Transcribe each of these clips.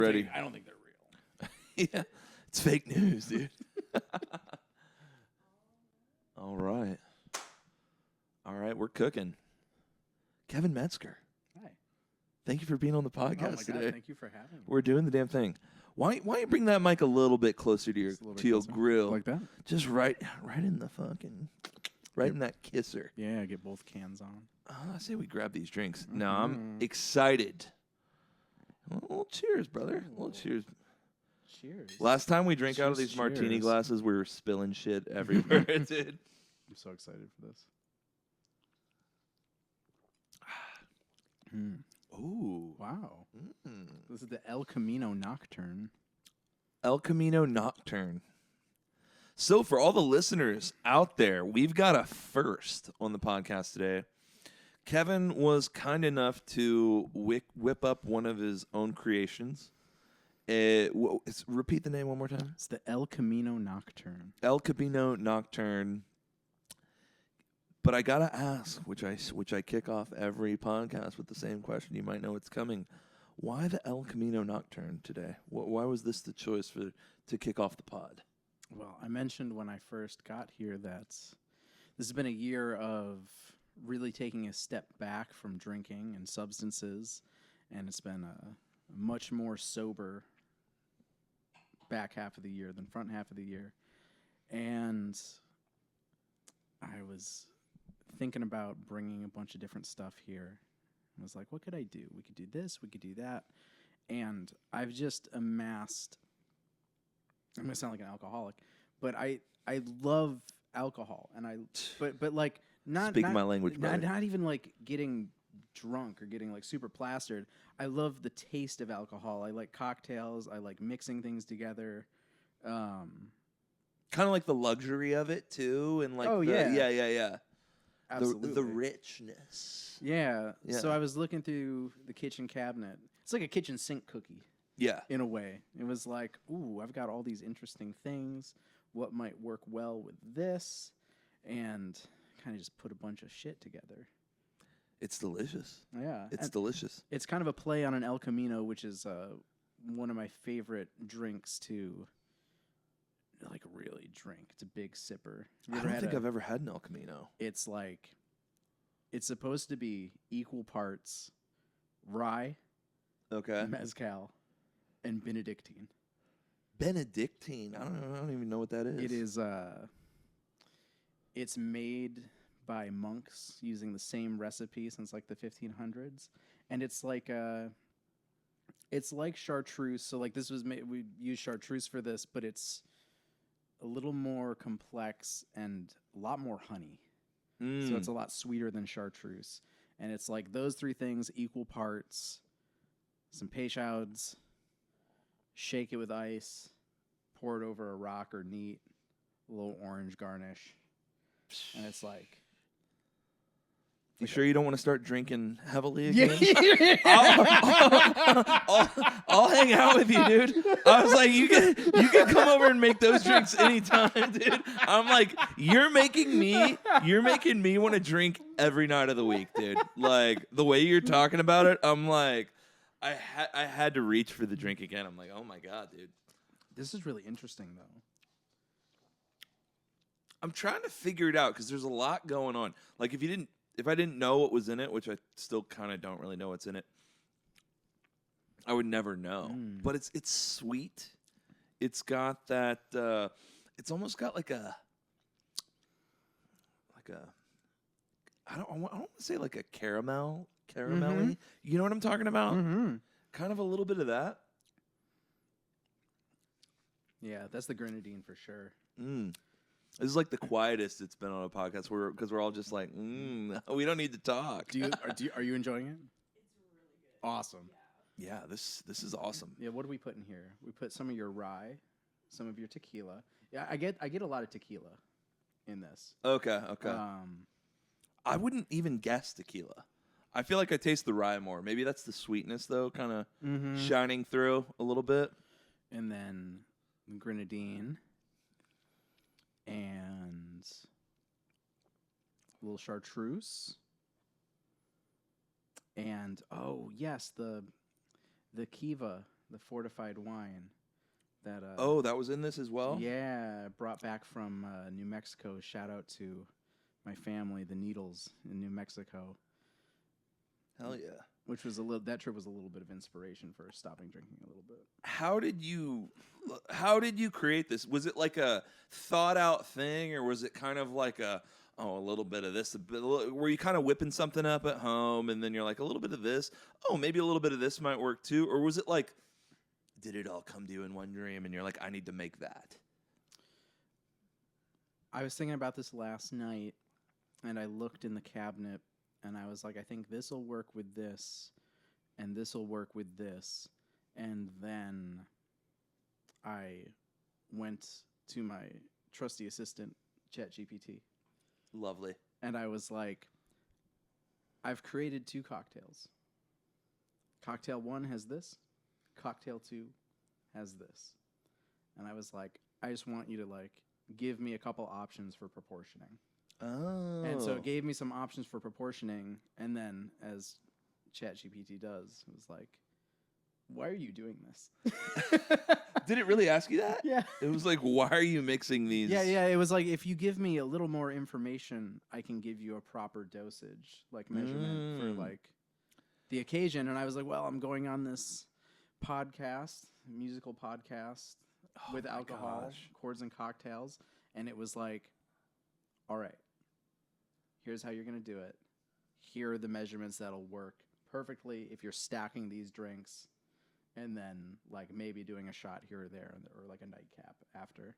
Ready? I don't think they're real. Yeah, it's fake news, dude. All right. All right, we're cooking. Kevin Metzger, Hi. thank you for being on the Oh my podcast God, today. thank you for having me. We're doing the damn thing. Why you bring that mic a little bit closer to your Just a little bit to your closer. grill? Like that? Just right in the fucking in that kisser. Yeah, get both cans on. I say we grab these drinks. Now I'm excited. Well, cheers, brother. Well, cheers. Cheers. Last time we drank out of Cheers, these martini cheers. glasses, we were spilling shit everywhere, dude. I'm so excited for this. Ooh. Wow. This is the El Camino Nocturne. El Camino Nocturne. So for all the listeners out there, we've got a first on the podcast today. Kevin was kind enough to whip up one of his own creations. Repeat the name one more time. It's the El Camino Nocturne. El Camino Nocturne. But I gotta ask, which I kick off every podcast with the same question. You might know it's coming. Why the El Camino Nocturne today? Why was this the choice to kick off the pod? Well, I mentioned when I first got here that this has been a year of really taking a step back from drinking and substances, and it's been a much more sober back half of the year than front half of the year. And I was thinking about bringing a bunch of different stuff here. I was like, what could I do? We could do this, we could do that. And I've just amassed, I'm going to sound like an alcoholic, but I love alcohol. And but like, not my language, brother. Not even like getting drunk or getting like super plastered. I love the taste of alcohol. I like cocktails. I like mixing things together. Kind of like the luxury of it too, and like yeah. Absolutely. The richness. Yeah. Yeah. So I was looking through the kitchen cabinet. It's like a kitchen sink cookie. Yeah. In a way. It was like, ooh, I've got all these interesting things. What might work well with this? And kind of just put a bunch of shit together. It's delicious. Yeah. It's and delicious. It's kind of a play on an El Camino, which is one of my favorite drinks to like really drink. It's a big sipper. I don't think I've ever had an El Camino. It's like, it's supposed to be equal parts rye, Okay. mezcal, and Benedictine. Benedictine. I don't even know what that is. It is. It's made by monks using the same recipe since like the 1500s, and it's like chartreuse. So like this was made. We use chartreuse for this, but it's a little more complex and a lot more honey. So it's a lot sweeter than chartreuse. And it's like those three things, equal parts, some peychauds, shake it with ice, pour it over a rock or neat, a little orange garnish. And it's like... You sure you don't want to start drinking heavily Yeah. again? I'll hang out with you, dude. I was like, you can come over and make those drinks anytime, dude. I'm like, you're making me want to drink every night of the week, dude. Like the way you're talking about it, I'm like, I had to reach for the drink again. I'm like, oh my God, dude. This is really interesting, though. I'm trying to figure it out because there's a lot going on. Like if I didn't know what was in it, which I still kind of don't really know what's in it, I would never know. But it's sweet. It's got that. It's almost got like a. I don't want to say like a caramelly. Mm-hmm. You know what I'm talking about? Mm-hmm. Kind of a little bit of that. Yeah, that's the grenadine for sure. This is like the quietest it's been on a podcast because we're all just like, we don't need to talk. Are you enjoying it? It's really good. Awesome. Yeah, this is awesome. Yeah, what do we put in here? We put some of your rye, some of your tequila. Yeah, I get a lot of tequila in this. Okay. I wouldn't even guess tequila. I feel like I taste the rye more. Maybe that's the sweetness though, kind of shining through a little bit. And then grenadine. And a little chartreuse. And oh yes, the kiva, the fortified wine that Oh, that was in this as well? yeah, brought back from New Mexico. Shout out to my family, the Needles in New Mexico. Hell yeah. Which was that trip was a little bit of inspiration for stopping drinking a little bit. How did you create this? Was it like a thought out thing, or was it kind of like a little bit of this, were you kind of whipping something up at home and then you're like, a little bit of this, maybe a little bit of this might work too? Or was it like, did it all come to you in one dream and you're like, I need to make that? I was thinking about this last night, and I looked in the cabinet, and I was like, I think this will work with this, and this will work with this. And then I went to my trusty assistant, ChatGPT. Lovely. And I was like, I've created 2 cocktails. Cocktail 1 has this. Cocktail 2 has this. And I was like, I just want you to like give me a couple options for proportioning. Oh. And so it gave me some options for proportioning, and then as ChatGPT does, it was like, why are you doing this? Did it really ask you that? Yeah. It was like, why are you mixing these? Yeah. It was like, if you give me a little more information, I can give you a proper dosage, like measurement for like the occasion. And I was like, well, I'm going on this podcast, musical podcast with alcohol, chords and cocktails. And it was like, all right, here's how you're going to do it. Here are the measurements that'll work perfectly if you're stacking these drinks and then like maybe doing a shot here or there or like a nightcap after.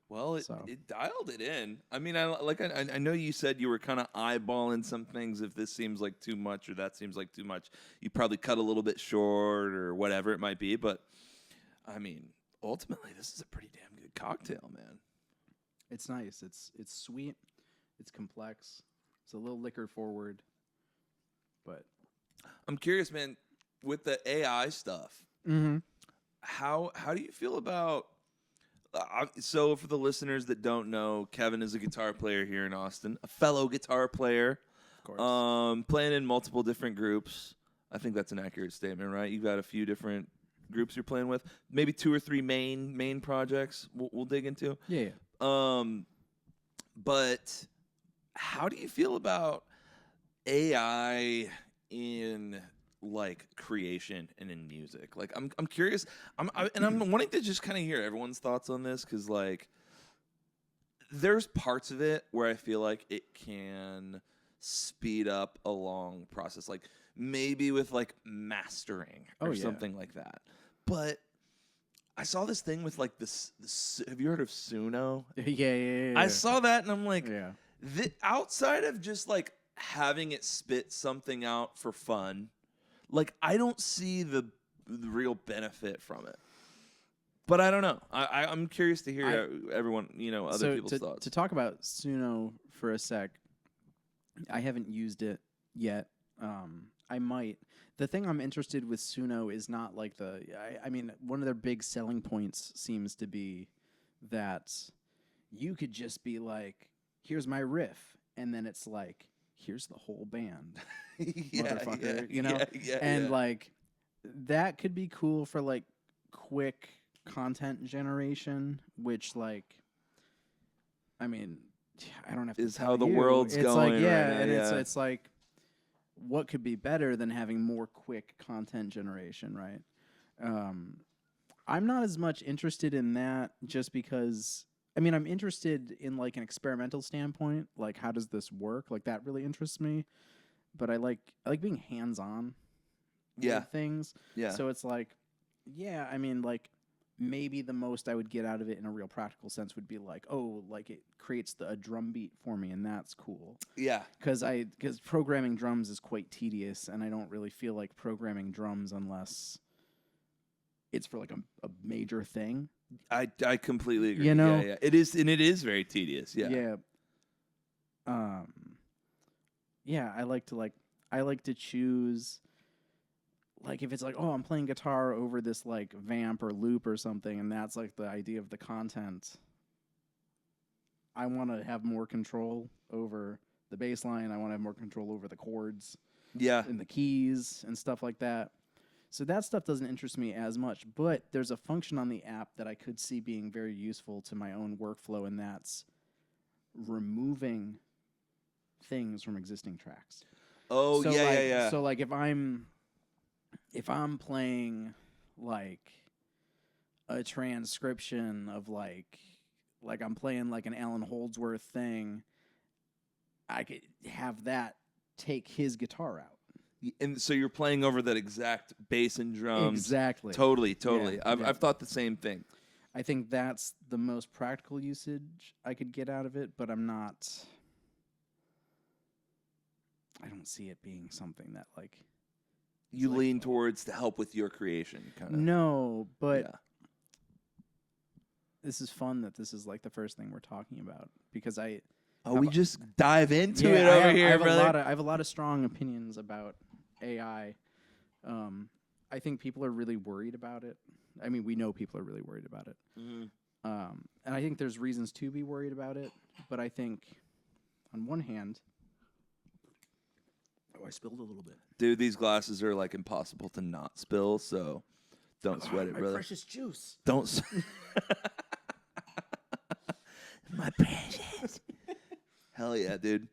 Well, it dialed it in. I mean, I know you said you were kind of eyeballing some things. If this seems like too much or that seems like too much, you probably cut a little bit short or whatever it might be. But I mean, ultimately, this is a pretty damn good cocktail, man. It's nice. It's sweet. It's complex. It's a little liquor forward. But I'm curious, man, with the AI stuff. Mm-hmm. How do you feel about? So for the listeners that don't know, Kevin is a guitar player here in Austin, a fellow guitar player, Of course. Playing in multiple different groups. I think that's an accurate statement, right? You've got a few different groups you're playing with, maybe 2 or 3 main projects. We'll dig into. Yeah. But how do you feel about AI in like creation and in music? Like, I'm curious. I'm wanting to just kind of hear everyone's thoughts on this, because like there's parts of it where I feel like it can speed up a long process, like maybe with like mastering or something like that. But I saw this thing with like this. Have you heard of Suno? Yeah. I saw that and I'm like, Yeah. Outside of just like having it spit something out for fun, like I don't see the real benefit from it. But I don't know. I'm curious to hear everyone, other people's thoughts. To talk about Suno for a sec, I haven't used it yet. I might. The thing I'm interested with Suno is not like I mean, one of their big selling points seems to be that you could just be like, here's my riff, and then it's like, here's the whole band, motherfucker, and like that could be cool for like quick content generation, which like, I mean, I don't have to is tell how the you. world's it's going. Like, right now, and it's like, what could be better than having more quick content generation, right? I'm not as much interested in that, just because, I mean, I'm interested in like an experimental standpoint, like how does this work? Like that really interests me. But I like being hands-on with things. Yeah. So it's like, yeah, I mean, like maybe the most I would get out of it in a real practical sense would be like, oh, like it creates a drum beat for me, and that's cool. Yeah. Because programming drums is quite tedious, and I don't really feel like programming drums unless it's for like a major thing. I completely agree. Yeah. It is, and it is very tedious. Yeah. Yeah. Yeah, I like to choose, like if it's like, oh, I'm playing guitar over this like vamp or loop or something, and that's like the idea of the content. I want to have more control over the bass line. I want to have more control over the chords. Yeah. And the keys and stuff like that. So that stuff doesn't interest me as much, but there's a function on the app that I could see being very useful to my own workflow, and that's removing things from existing tracks. Oh, So yeah, like, yeah, yeah. So like if I'm playing like a transcription of like I'm playing like an Alan Holdsworth thing, I could have that take his guitar out. And so you're playing over that exact bass and drums. Exactly. Totally. Yeah, I've thought the same thing. I think that's the most practical usage I could get out of it, but I don't see it being something that like You lean towards to help with your creation, kind of. No, but this is fun that this is like the first thing we're talking about, because we just dive into it over here, brother. I have a lot of strong opinions about AI. I think people are really worried about it. I mean, we know people are really worried about it. Mm-hmm. And I think there's reasons to be worried about it. But I think, on one hand, I spilled a little bit. Dude, these glasses are like impossible to not spill, so don't sweat it, brother. My precious juice. Don't. My precious. Hell yeah, dude.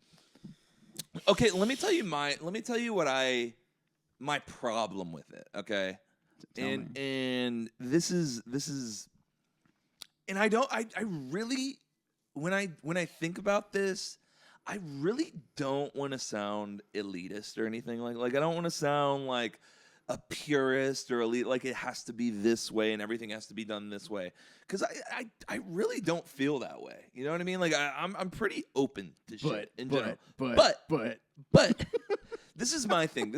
Okay, let me tell you what my problem with it, okay? And this is and I really when I think about this, I really don't want to sound elitist or anything like I don't want to sound like a purist or elite, like it has to be this way and everything has to be done this way, because I really don't feel that way. You know what I mean? Like I'm pretty open to shit in general. But this is my thing.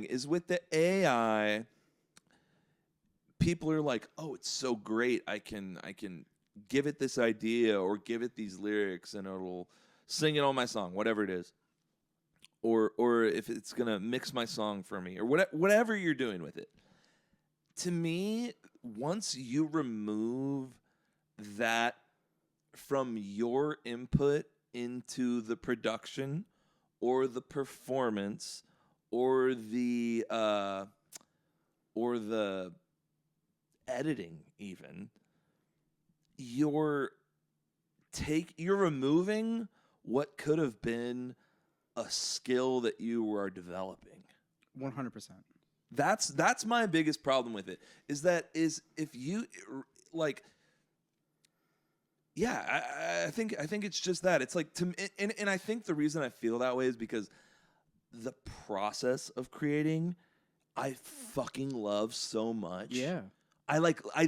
Is with the AI, people are like, oh, it's so great. I can give it this idea or give it these lyrics and it'll sing it on my song, whatever it is. Or if it's going to mix my song for me or whatever you're doing with it. To me, once you remove that from your input into the production or the performance or the editing even, you're removing what could have been a skill that you are developing. 100%. That's my biggest problem with it. Is if you like, yeah, I think it's just that. It's like and I think the reason I feel that way is because the process of creating, I fucking love so much. Yeah. I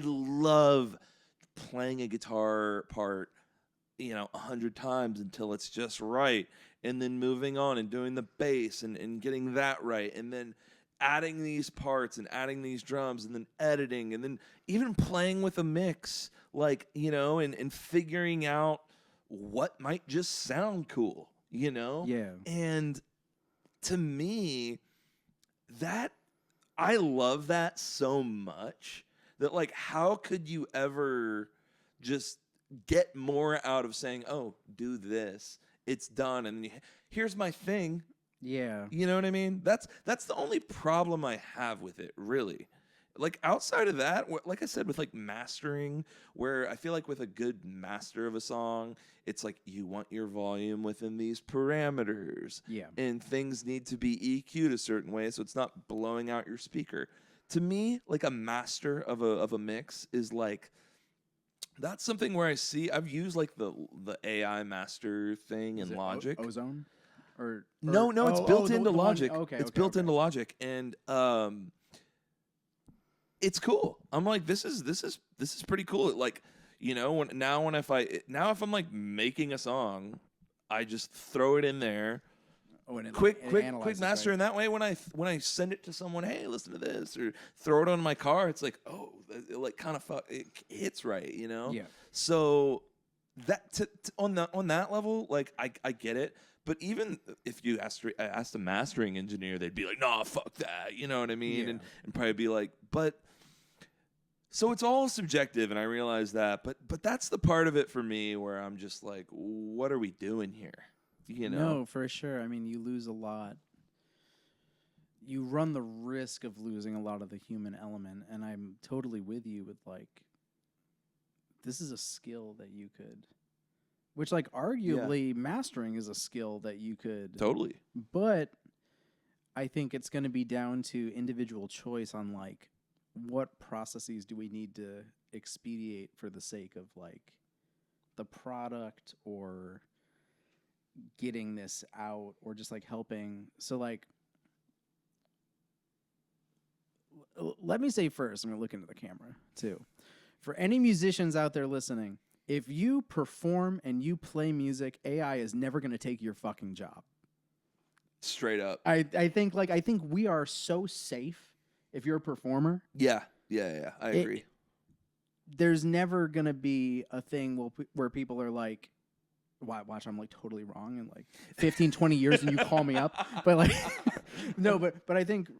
love playing a guitar part, 100 times until it's just right, and then moving on and doing the bass and getting that right, and then adding these parts and adding these drums and then editing and then even playing with a mix, and figuring out what might just sound cool, Yeah. And to me, that I love that so much that how could you ever just get more out of saying, oh, do this, it's done, and here's my thing. Yeah. You know what I mean? That's the only problem I have with it, really. Outside of that, like I said, with mastering, where I feel like with a good master of a song, it's you want your volume within these parameters. Yeah. And things need to be EQ'd a certain way so it's not blowing out your speaker. To me, a master of a mix is that's something where I've used the AI master thing in Logic. Ozone? No, it's built into Logic. It's built into Logic, and it's cool. I'm like, this is pretty cool. If I'm making a song, I just throw it in there. Oh, and quick right? master, and that way when I send it to someone, hey, listen to this, or throw it on my car, it's oh, it kind of it hits right, Yeah. So that on that level, I get it. But even if you asked a mastering engineer, they'd be like, "Nah, fuck that," you know what I mean? Yeah. And probably be like, but. So it's all subjective, and I realize that. But that's the part of it for me where I'm just like, what are we doing here? No, for sure. I mean, you lose a lot. you run the risk of losing a lot of the human element, and I'm totally with you with like this is a skill that you could, which like arguably mastering is a skill that you could Totally. but I think it's going to be down to individual choice on like what processes do we need to expedite for the sake of like the product or getting this out or just like helping. So like let me say first, I'm going to look into the camera too. For any musicians out there listening, if you perform and you play music, AI is never going to take your fucking job. Straight up. I think we are so safe if you're a performer. Yeah. I agree. There's never going to be a thing where people are like, watch, I'm like totally wrong in like 15, 20 years and you call me up. But like, no, but I think,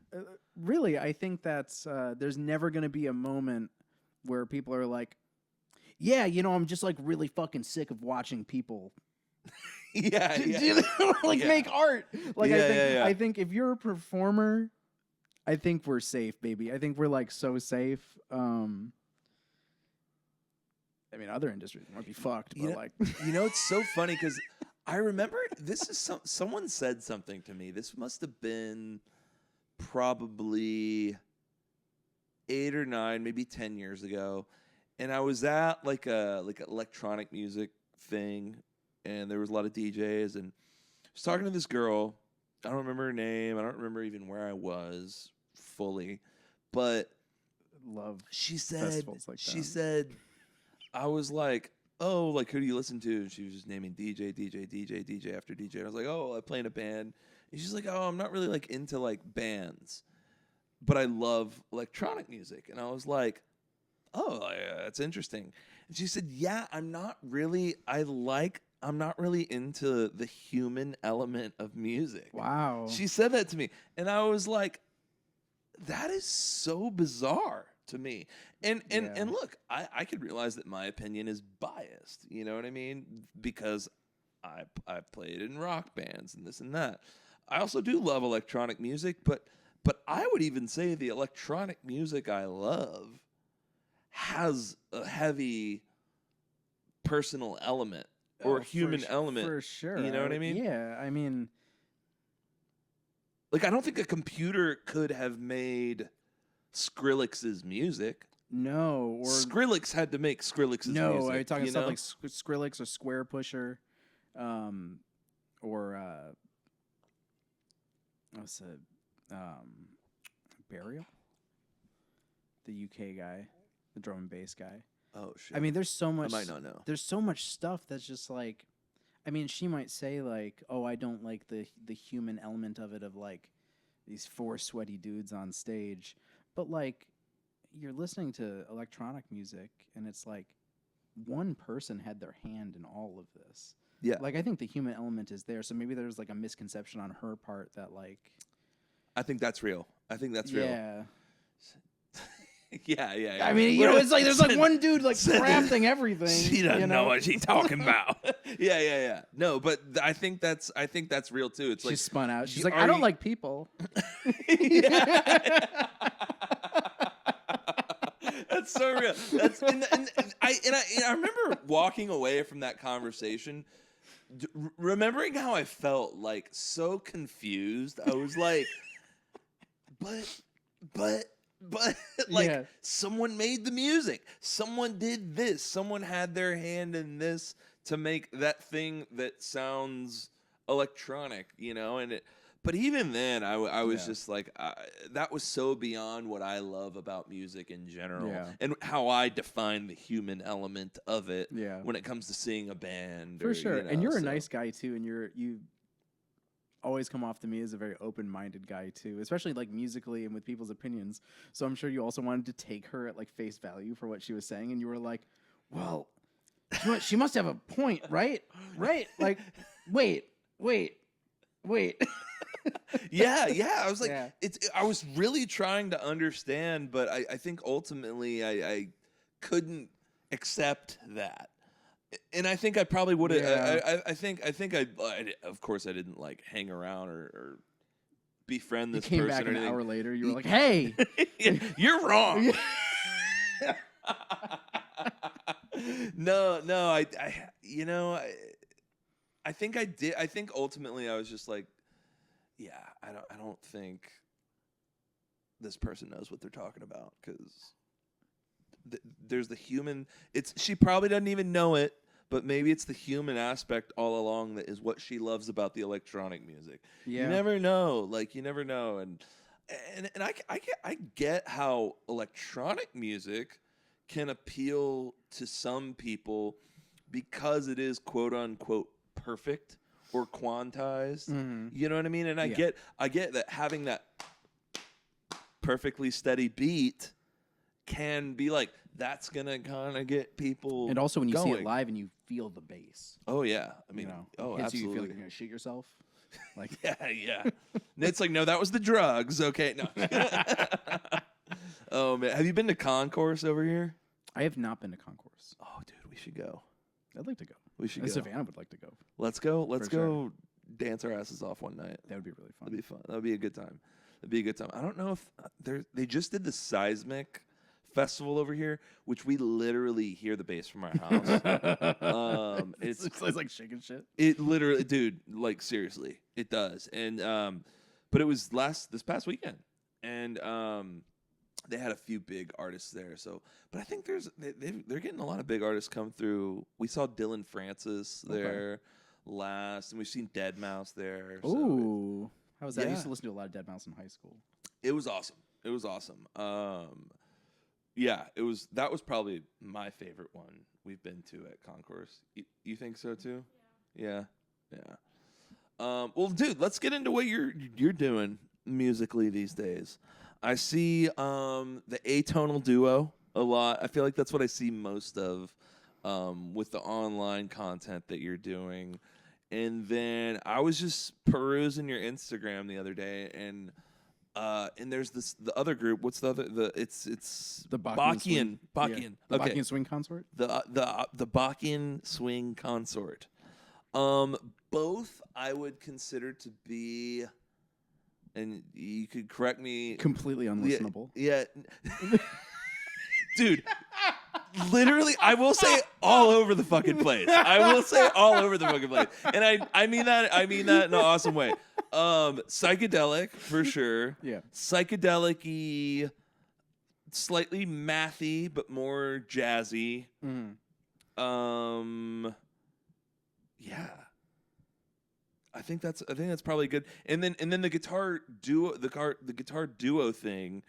really, I think that's, there's never going to be a moment where people are like, yeah, you know, I'm just like really fucking sick of watching people make art. Like, I think if you're a performer, I think we're safe, baby. I think we're like so safe. I mean, other industries might be fucked, but like, it's so funny because I remember this is someone said something to me. This must have been probably 8 or 9, maybe 10 years ago, and I was at like a electronic music thing, and there was a lot of DJs, and I was talking to this girl. I don't remember her name. I don't remember even where I was fully, but she said like she said. I was like, oh, like, who do you listen to? And she was just naming DJ after DJ. And I was like, oh, I play in a band. And she's like, oh, I'm not really, like, into, like, bands. But I love electronic music. And I was like, oh, that's interesting. And she said, yeah, I'm not really into the human element of music. Wow. She said that to me. And I was like, that is so bizarre to me. And look, I could realize that my opinion is biased, you know what I mean? Because I've played in rock bands and this and that. I also do love electronic music, but I would even say the electronic music I love has a heavy personal element or human element. For sure. You know what I mean? Yeah, I mean, like, I don't think a computer could have made Skrillex's music. No, or Skrillex had to make Skrillex's music. No, are you talking stuff like Skrillex or Square Pusher, or what's it? Burial, the UK guy, the drum and bass guy. Oh shit! I mean, there's so much. I might not know. There's so much stuff that's just like, I mean, she might say like, oh, I don't like the human element of it, of like these 4 sweaty dudes on stage, but like, you're listening to electronic music and it's like one person had their hand in all of this. Yeah. Like, I think the human element is there. So maybe there's like a misconception on her part that like, I think that's real. Yeah. Yeah. I mean, you know, it's like there's like one dude like crafting everything. She doesn't know what she's talking about. Yeah. No, but I think that's real too. It's she's spun out. She's like, I don't like people. That's so real. That's and I remember walking away from that conversation, remembering how I felt, like so confused. I was like, but like, someone made the music. Someone did this. Someone had their hand in this to make that thing that sounds electronic, you know, and it. But even then, I was just like, that was so beyond what I love about music in general, and how I define the human element of it when it comes to seeing a band. For sure, and you're a nice guy too, and you always come off to me as a very open-minded guy too, especially like musically and with people's opinions. So I'm sure you also wanted to take her at like face value for what she was saying, and you were like, well, she must have a point, right? Like, wait. Yeah. I was like, I was really trying to understand, but I think ultimately I couldn't accept that, and I think I probably would have. I think I of course I didn't like hang around or befriend You this came person back or an anything. hour later. You were like, "Hey, Yeah, you're wrong. No, I think I did. I think ultimately I was just like, yeah, I don't think this person knows what they're talking about because there's the human. She probably doesn't even know it, but maybe it's the human aspect all along that is what she loves about the electronic music. yeah, You never know, like you never know, and I get how electronic music can appeal to some people because it is quote unquote perfect or quantized. Mhm. You know what I mean? And I Yeah. get that having that perfectly steady beat can be like that's gonna kind of get people. And also when you see it going. live and you feel the bass, Oh yeah, I mean, it hits you, you feel like absolutely. you're gonna shit yourself. Like, Yeah. It's like, no, that was the drugs. Okay, no. Oh man, have you been to Concourse over here? I have not been to Concourse. Oh, dude, we should go. I'd like to go. We should And go. Savannah would like to go. Let's go. Let's For go. sure. Dance our asses off one night. That would be really fun. That'd be fun. That'd be a good time. That'd be a good time. I don't know if they just did the Seismic Festival over here, which we literally hear the bass from our house. It's like shaking shit. It literally, dude, like seriously, it does. And but it was this past weekend, and they had a few big artists there. So, but I think they're getting a lot of big artists come through. We saw Dylan Francis there last, and we've seen Dead Mouse there. Ooh, how was that? I Yeah. used to listen to a lot of Dead Mouse in high school. It was awesome. It was awesome. Yeah, that was probably my favorite one we've been to at Concourse. You think so too? Yeah. Well, dude, let's get into what you're doing musically these days. I see the Atonal Duo a lot. I feel like that's what I see most of with the online content that you're doing. And then I was just perusing your Instagram the other day, and there's the other group. What's the other? It's The Bachian. Yeah. The Okay. Bachian Swing Consort. The Bachian Swing Consort. Both I would consider to be, and you could correct me. Completely unlistenable. Yeah. Dude, literally, I will say all over the fucking place. I will say all over the fucking place. And I mean that in an awesome way. Psychedelic, for sure. Yeah. Psychedelic-y, slightly mathy, but more jazzy. Yeah. I think that's probably good. And then the guitar duo guitar duo thing,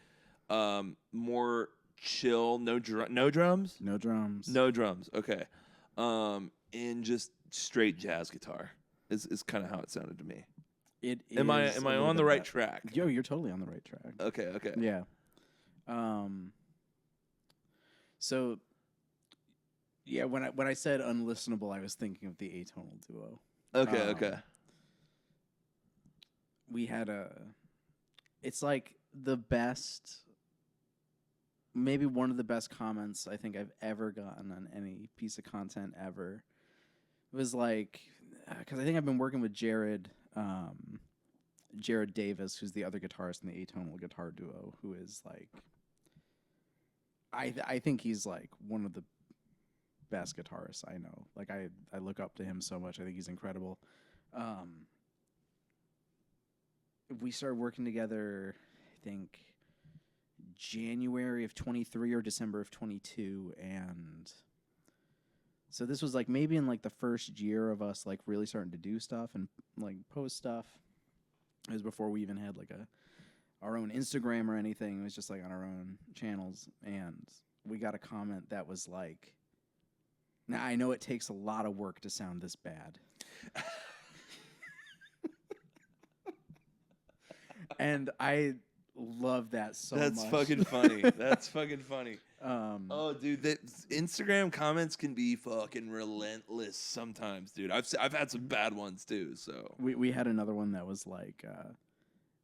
more chill, no drums? No drums. No drums. Okay. And just straight jazz guitar is kind of how it sounded to me. It Am I is a little on the bit right of that. track? Yo, you're totally on the right track. Okay. Yeah. So yeah, when I said unlistenable, I was thinking of the Atonal Duo. Okay. We had it's like the best, maybe one of the best comments I think I've ever gotten on any piece of content ever. It was like, because I think I've been working with Jared Davis, who's the other guitarist in the Atonal Guitar Duo, who is like, I think he's like one of the best guitarists I know. Like I look up to him so much. I think he's incredible. We started working together, I think, January of 23 or December of 22, and so this was like maybe in like the first year of us like really starting to do stuff and like post stuff. It was before we even had like our own Instagram or anything. It was just like on our own channels, and we got a comment that was like, "Now I know it takes a lot of work to sound this bad." And I love that so much. That's fucking funny. That's fucking funny. Oh, dude, Instagram comments can be fucking relentless sometimes, dude. I've had some bad ones too. So we had another one that was like,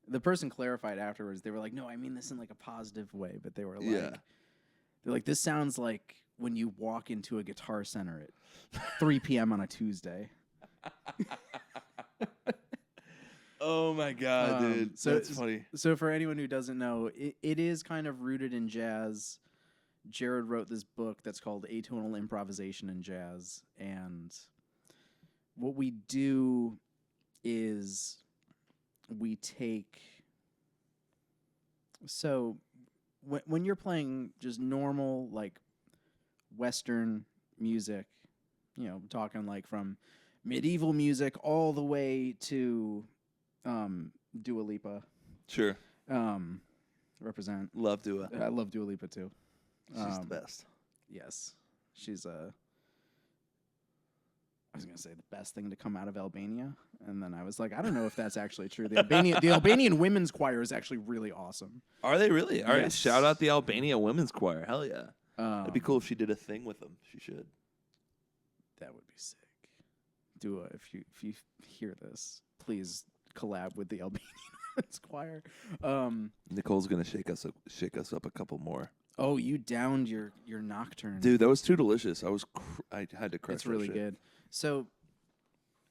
the person clarified afterwards. They were like, "No, I mean this in like a positive way," but they were like, Yeah. they're like, "This sounds like when you walk into a Guitar Center at 3 p.m. on a Tuesday." Oh my god, dude. That's funny. So for anyone who doesn't know, it is kind of rooted in jazz. Jared wrote this book that's called Atonal Improvisation in Jazz, and what we do is we take... So when you're playing just normal, like, Western music, you know, talking like from medieval music all the way to Dua Lipa. Sure. Represent. Love Dua. I love Dua Lipa too. She's the best. Yes. She's I was going to say the best thing to come out of Albania. And then I was like, I don't know if that's actually true. The Albanian women's choir is actually really awesome. Are they really? All right. Yes. Shout out the Albania women's choir. Hell yeah. It'd be cool if she did a thing with them. She should. That would be sick. Dua, if you hear this, please collab with the Albanian women's choir. Nicole's gonna shake us up a couple more. Oh, you downed your nocturne. Dude, that was too delicious. I had to crush It's really that shit. good. So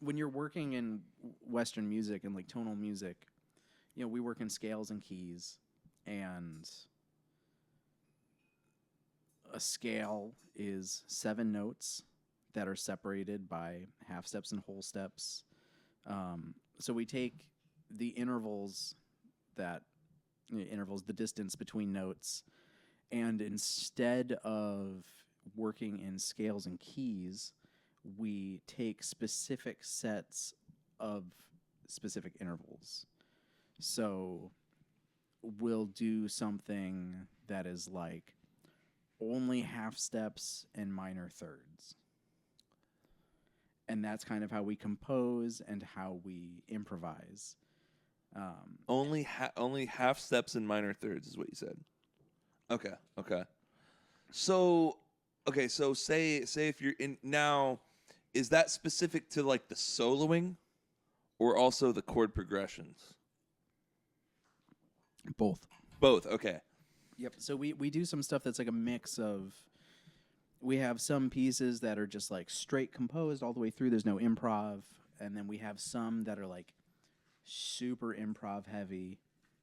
when you're working in Western music and like tonal music, you know, we work in scales and keys, and a scale is 7 notes that are separated by half steps and whole steps. So we take the intervals, the distance between notes, and instead of working in scales and keys, we take specific sets of specific intervals. So we'll do something that is like only half steps and minor thirds. And that's kind of how we compose and how we improvise. Only half steps and minor thirds is what you said. Okay. So say if you're in now, is that specific to like the soloing or also the chord progressions? Both. Both, okay. Yep. So we do some stuff that's like a mix of... We have some pieces that are just like straight composed all the way through. There's no improv. And then we have some that are like super improv heavy.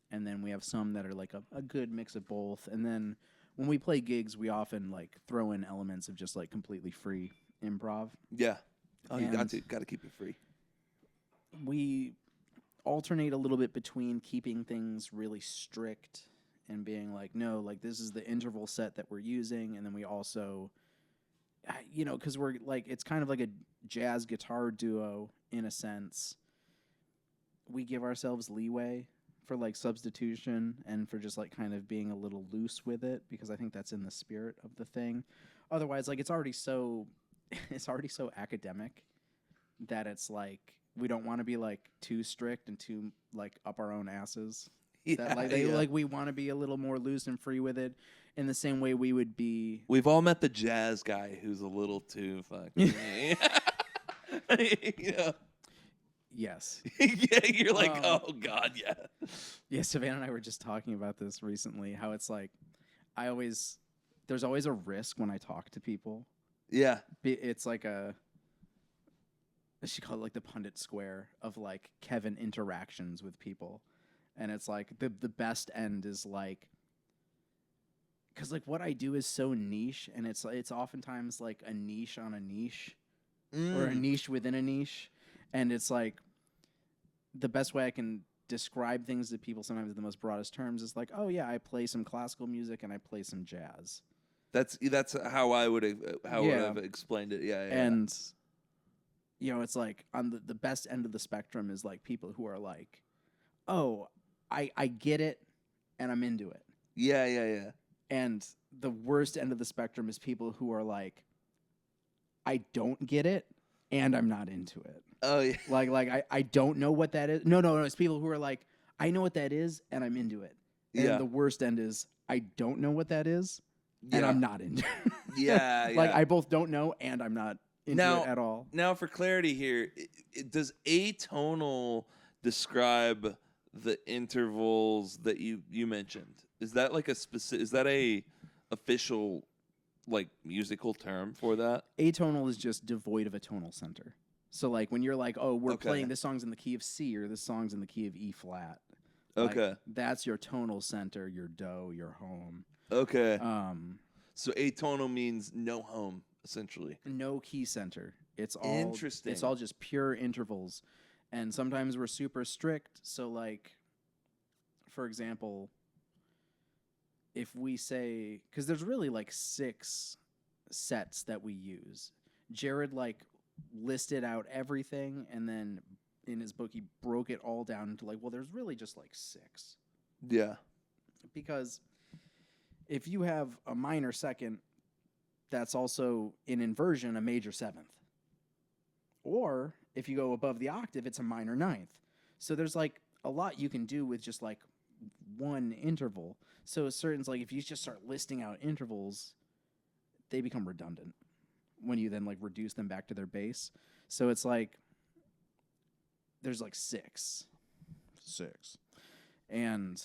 And then we have some that are like a good mix of both. And then when we play gigs, we often like throw in elements of just like completely free improv. Yeah. Oh, you And got to keep it free. we alternate a little bit between keeping things really strict and being like, no, like this is the interval set that we're using. And then we also, you know, because we're like, it's kind of like a jazz guitar duo in a sense. We give ourselves leeway for like substitution and for just like kind of being a little loose with it, because I think that's in the spirit of the thing. Otherwise, like it's already so academic that it's like we don't want to be like too strict and too like up our own asses. Yeah, Like we want to be a little more loose and free with it, in the same way we would be. We've all met the jazz guy who's a little too fucking. You know? Yes. Yeah, you're like, oh god, yeah. Yeah, Savannah and I were just talking about this recently. How it's like, there's always a risk when I talk to people. Yeah. It's like she called it like the pundit square of like Kevin interactions with people. And it's like the best end is like, because like what I do is so niche, and it's oftentimes like a niche on a niche or a niche within a niche. And it's like the best way I can describe things to people, sometimes in the most broadest terms, is like, oh yeah, I play some classical music and I play some jazz. That's how I would have explained it. Yeah. And you know, it's like on the best end of the spectrum is like people who are like, oh, I get it and I'm into it. Yeah. And the worst end of the spectrum is people who are like, I don't get it and I'm not into it. Oh yeah. Like I don't know what that is. No. It's people who are like, I know what that is and I'm into it. And the worst end is I don't know what that is and I'm not into it. Yeah. Like I both don't know and I'm not into it at all. Now for clarity here, does atonal describe the intervals that you mentioned? Is that like is that a official like musical term for that? Atonal is just devoid of a tonal center. So like when you're like, oh, we're Okay. playing this song's in the key of C or this song's in the key of E flat. Okay. Like, that's your tonal center, your do, your home. Okay. So atonal means no home, essentially. No key center. It's all Interesting. It's all just pure intervals. And sometimes we're super strict. So like, for example, if we say, because there's really like 6 sets that we use. Jared like listed out everything, and then in his book he broke it all down into like, well, there's really just like 6. Yeah. Because if you have a minor second, that's also in inversion a major 7th. Or if you go above the octave, it's a minor 9th. So there's like a lot you can do with just like one interval. So certain, like if you just start listing out intervals, they become redundant when you then like reduce them back to their base. So it's like there's like 6, and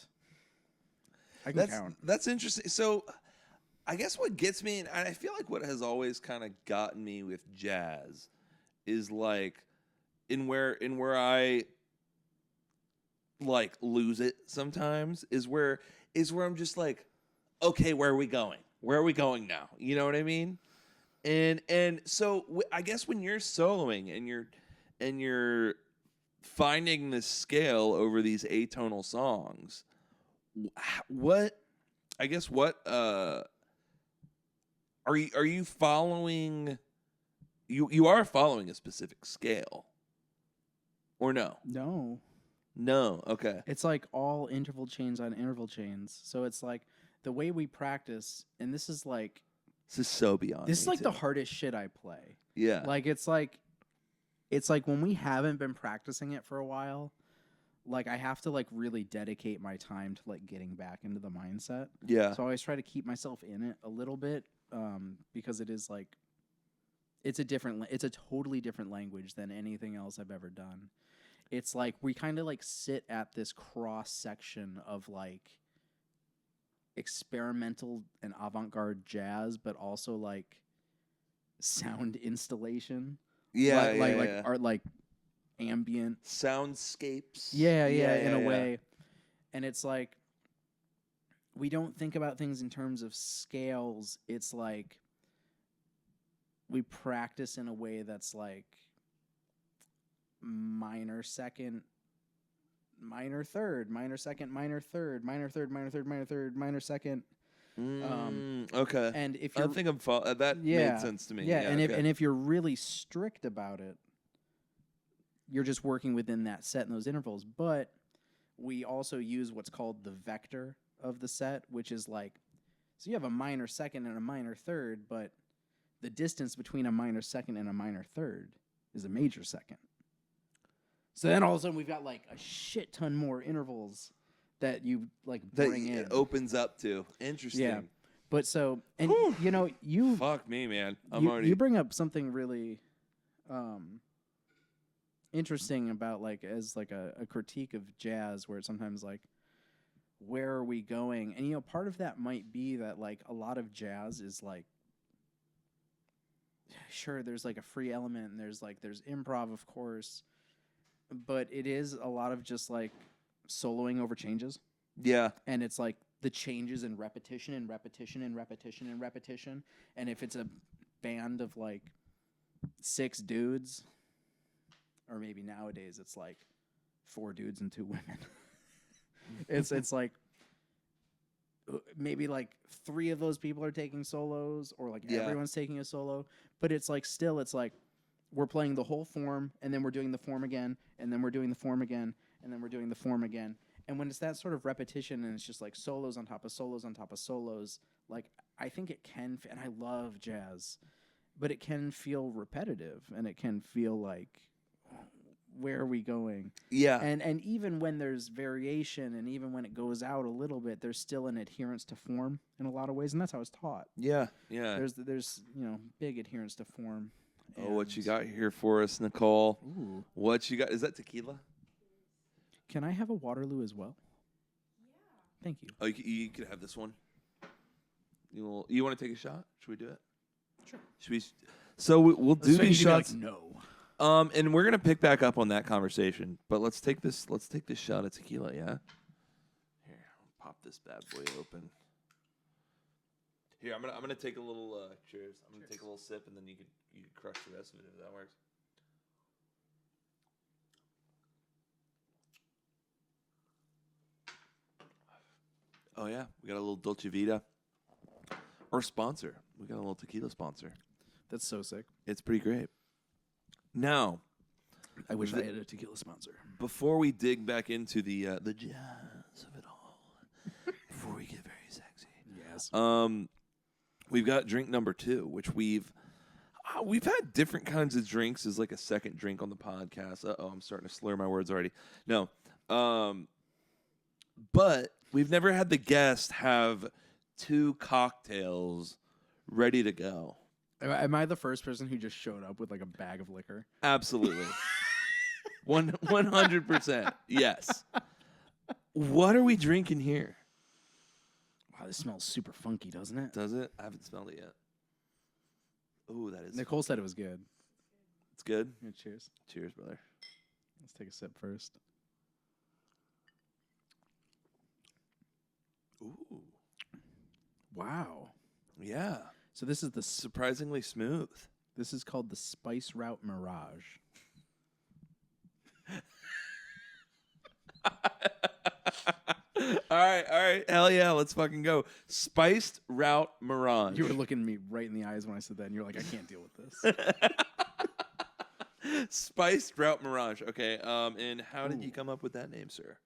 I can count. That's interesting. So I guess what gets me, and I feel like what has always kind of gotten me with jazz is like in where I like lose it sometimes is where I'm just like, okay, where are we going? Where are we going now? You know what I mean? And so I guess when you're soloing and you're finding this scale over these atonal songs, what are you following? You are following a specific scale, or no? No. Okay. It's like all interval chains on interval chains. So it's like the way we practice, and this is so beyond. This is like too. the hardest shit I play. Yeah. Like it's like when we haven't been practicing it for a while, like I have to like really dedicate my time to like getting back into the mindset. Yeah. So I always try to keep myself in it a little bit, because it is like it's a totally different language than anything else I've ever done. It's like we kind of like sit at this cross section of like experimental and avant-garde jazz, but also like sound installation. Yeah. Art, like ambient soundscapes. Yeah, in a way. And it's like we don't think about things in terms of scales. It's like we practice in a way that's like minor second, minor third, minor second, minor third, minor third, minor third, minor third, minor second. Okay. And if you're, I think that made sense to me. Yeah, and if you're really strict about it, you're just working within that set and those intervals. But we also use what's called the vector of the set, which is like, so you have a minor second and a minor third, but the distance between a minor second and a minor third is a major second. So then all of a sudden we've got like a shit ton more intervals that you like bring in. It opens up to. Interesting. Yeah. But so, and you fuck me, man. You bring up something really interesting about like as like a critique of jazz, where it's sometimes like, where are we going? And part of that might be that like a lot of jazz is like, sure, there's like a free element and there's improv, of course, but it is a lot of just like soloing over changes. Yeah. And it's like the changes in repetition and repetition and repetition and repetition. And if it's a band of like 6 dudes, or maybe nowadays it's like 4 dudes and 2 women. It's like maybe like 3 of those people are taking solos, or like everyone's taking a solo, but it's like still it's like we're playing the whole form, and then we're doing the form again, and then we're doing the form again, and then we're doing the form again. And when it's that sort of repetition and it's just like solos on top of solos on top of solos, like I think it can, and I love jazz, but it can feel repetitive, and it can feel like, where are we going? Yeah. And even when there's variation, and even when it goes out a little bit, there's still an adherence to form in a lot of ways, and that's how it's taught. Yeah. There's big adherence to form. Oh, what you got here for us, Nicole? Ooh. What you got? Is that tequila? Can I have a Waterloo as well? Yeah. Thank you. Oh, you could have this one. You want to take a shot? Should we do it? Sure. Should we? So we'll do these shots. No. And we're gonna pick back up on that conversation, but let's take this shot of tequila, yeah? Here, I'll pop this bad boy open. Here, I'm gonna take a little cheers. I'm gonna take a little sip, and then you could crush the rest of it if that works. Oh yeah, we got a little Dolce Vita. Our sponsor. We got a little tequila sponsor. That's so sick. It's pretty great. Now, I wish I had a tequila sponsor. before we dig back into the jazz of it all, before we get very sexy, Yes. we've got drink number 2, which we've had different kinds of drinks as like a second drink on the podcast. I'm starting to slur my words already. No, but we've never had the guest have 2 cocktails ready to go. Am I the first person who just showed up with like a bag of liquor? Absolutely. 100%. Yes. What are we drinking here? Wow, this smells super funky, doesn't it? Does it? I haven't smelled it yet. Ooh, that is. Nicole said it was good. It's good. Yeah, cheers. Cheers, brother. Let's take a sip first. Ooh. Wow. Yeah. So this is the Surprisingly smooth. This is called the Spice Route Mirage. All right. Hell yeah, let's fucking go. Spiced Route Mirage. You were looking me right in the eyes when I said that, and you're like, I can't deal with this. Spiced Route Mirage. Okay. And how did you come up with that name, sir?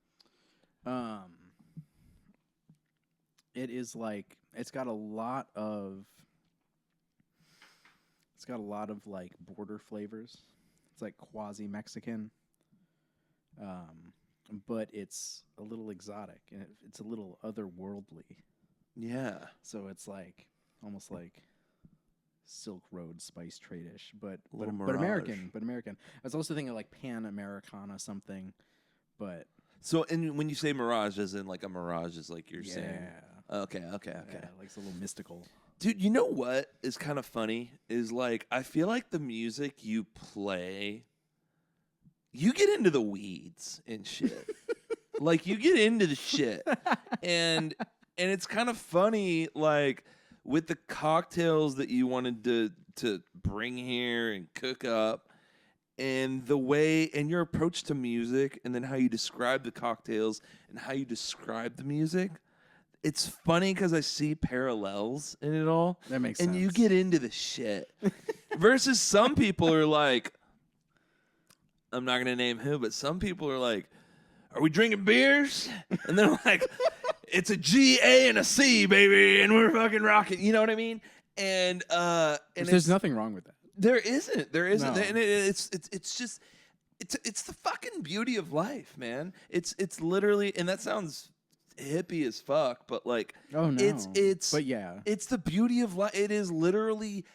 It is like it's got a lot of like border flavors. It's like quasi Mexican. But it's a little exotic and it's a little otherworldly. Yeah. So it's like almost like Silk Road spice trade-ish, but Mirage. American. I was also thinking like Pan Americana something, but So, and when you say mirage, as in like a mirage is like you're saying. Okay. Yeah, like it's a little mystical. Dude, you know what is kind of funny is like I feel like the music you play, you get into the weeds and shit. Like you get into the shit, and it's kind of funny like with the cocktails that you wanted to bring here and cook up, and the way and your approach to music, and then how you describe the cocktails and how you describe the music. It's funny because I see parallels in it all. That makes sense. And you get into the shit. Versus some people are like, I'm not going to name who, but some people are like, are we drinking beers? And they're like, it's a G, A, and a C, baby, and we're fucking rocking. You know what I mean? And there's nothing wrong with that. There isn't. There isn't. No. And it's just it's the fucking beauty of life, man. It's literally, and that sounds hippie as fuck, but like, oh no, it's but yeah, it's the beauty of life. It is literally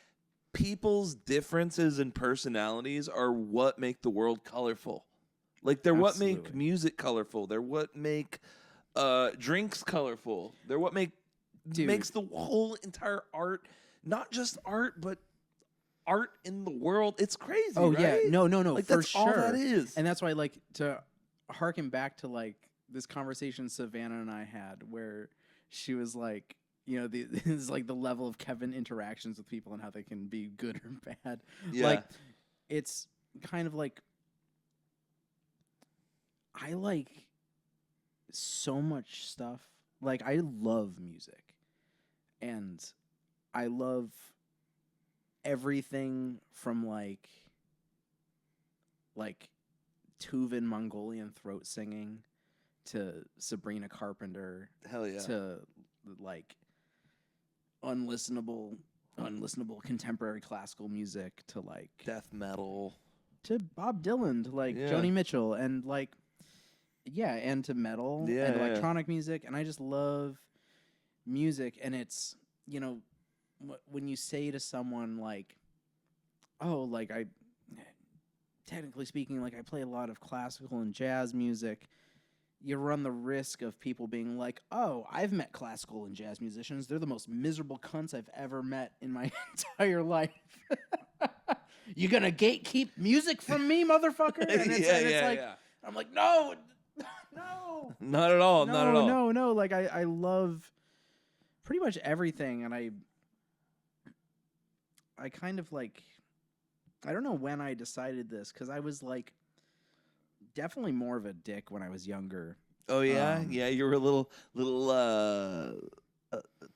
people's differences and personalities are what make the world colorful. Like they're what make music colorful. They're what make drinks colorful. They're what makes the whole entire art, not just art, but art in the world. It's crazy. Oh right? yeah, no, like, for that's sure. all that is. And that's why I like to harken back to like this conversation Savannah and I had, where she was like, you know, this is like the level of Kevin interactions with people and how they can be good or bad. Yeah. Like, it's kind of like I like so much stuff. Like, I love music, and I love everything from like Tuvan Mongolian throat singing to Sabrina Carpenter. Hell yeah. To like unlistenable contemporary classical music to like death metal to Bob Dylan to like Joni Mitchell and like and to metal and electronic music, and I just love music. And it's, you know, when you say to someone like, oh, like I technically speaking, like I play a lot of classical and jazz music, you run the risk of people being like, oh, I've met classical and jazz musicians. They're the most miserable cunts I've ever met in my entire life. You gonna gatekeep music from me, motherfucker? And it's like, I'm like, no, no, not at all, not at all. no. Like I love pretty much everything, and I kind of like, I don't know when I decided this, because I was like definitely more of a dick when I was younger. Oh yeah, yeah. You were a little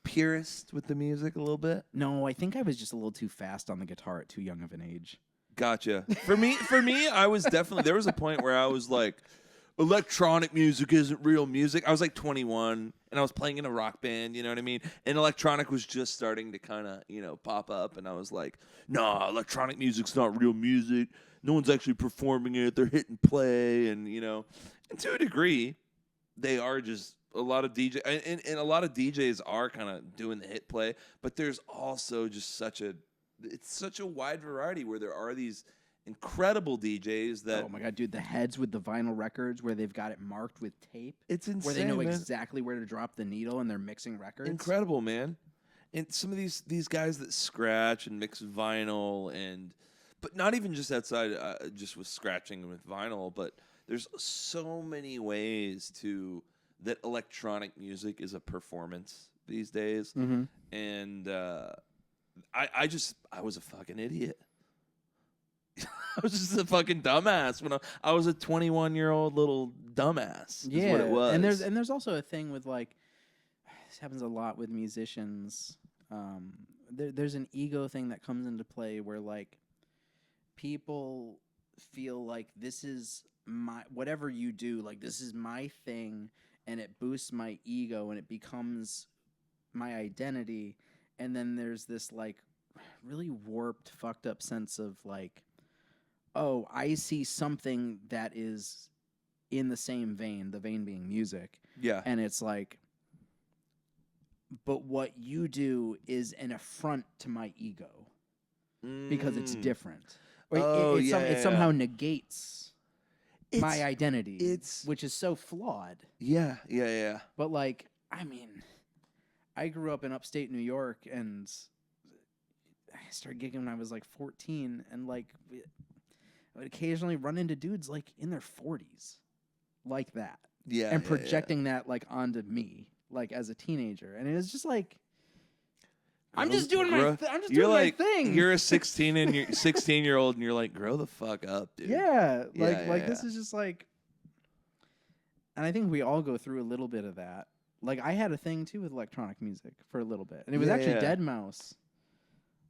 purist with the music a little bit. No, I think I was just a little too fast on the guitar at too young of an age. Gotcha. For me, I was definitely, there was a point where I was like, electronic music isn't real music. I was like 21 and I was playing in a rock band, you know what I mean? And electronic was just starting to kind of, pop up. And I was like, nah, electronic music's not real music. No one's actually performing it. They're hit and play. And, and to a degree, they are just a lot of DJ and a lot of DJs are kind of doing the hit play. But there's also just such a wide variety where there are these incredible DJs that... Oh, my God, dude. The heads with the vinyl records where they've got it marked with tape. It's insane, where they know man. exactly where to drop the needle and they're mixing records. Incredible, man. And some of these guys that scratch and mix vinyl but not even just outside, just with scratching with vinyl, but there's so many ways that electronic music is a performance these days. Mm-hmm. And I was a fucking idiot. I was just a fucking dumbass when I was a 21-year-old little dumbass. Yeah, is what it was. And there's also a thing with like, this happens a lot with musicians. There's an ego thing that comes into play where like people feel like this is whatever you do, like this is my thing, and it boosts my ego and it becomes my identity. And then there's this like really warped, fucked up sense of like, oh, I see something that is in the same vein, the vein being music. Yeah. And it's like, but what you do is an affront to my ego because it's different. Or it somehow negates my identity, which is so flawed. Yeah, yeah, yeah. But like, I mean, I grew up in upstate New York, and I started gigging when I was like 14, and like I would occasionally run into dudes like in their 40s like that. Yeah. And projecting that like onto me like as a teenager. And it was just like, I'm just doing my thing. You're a 16-year-old and you're like, grow the fuck up, dude. Yeah. This is just like, and I think we all go through a little bit of that. Like I had a thing too with electronic music for a little bit. And it was actually Deadmau5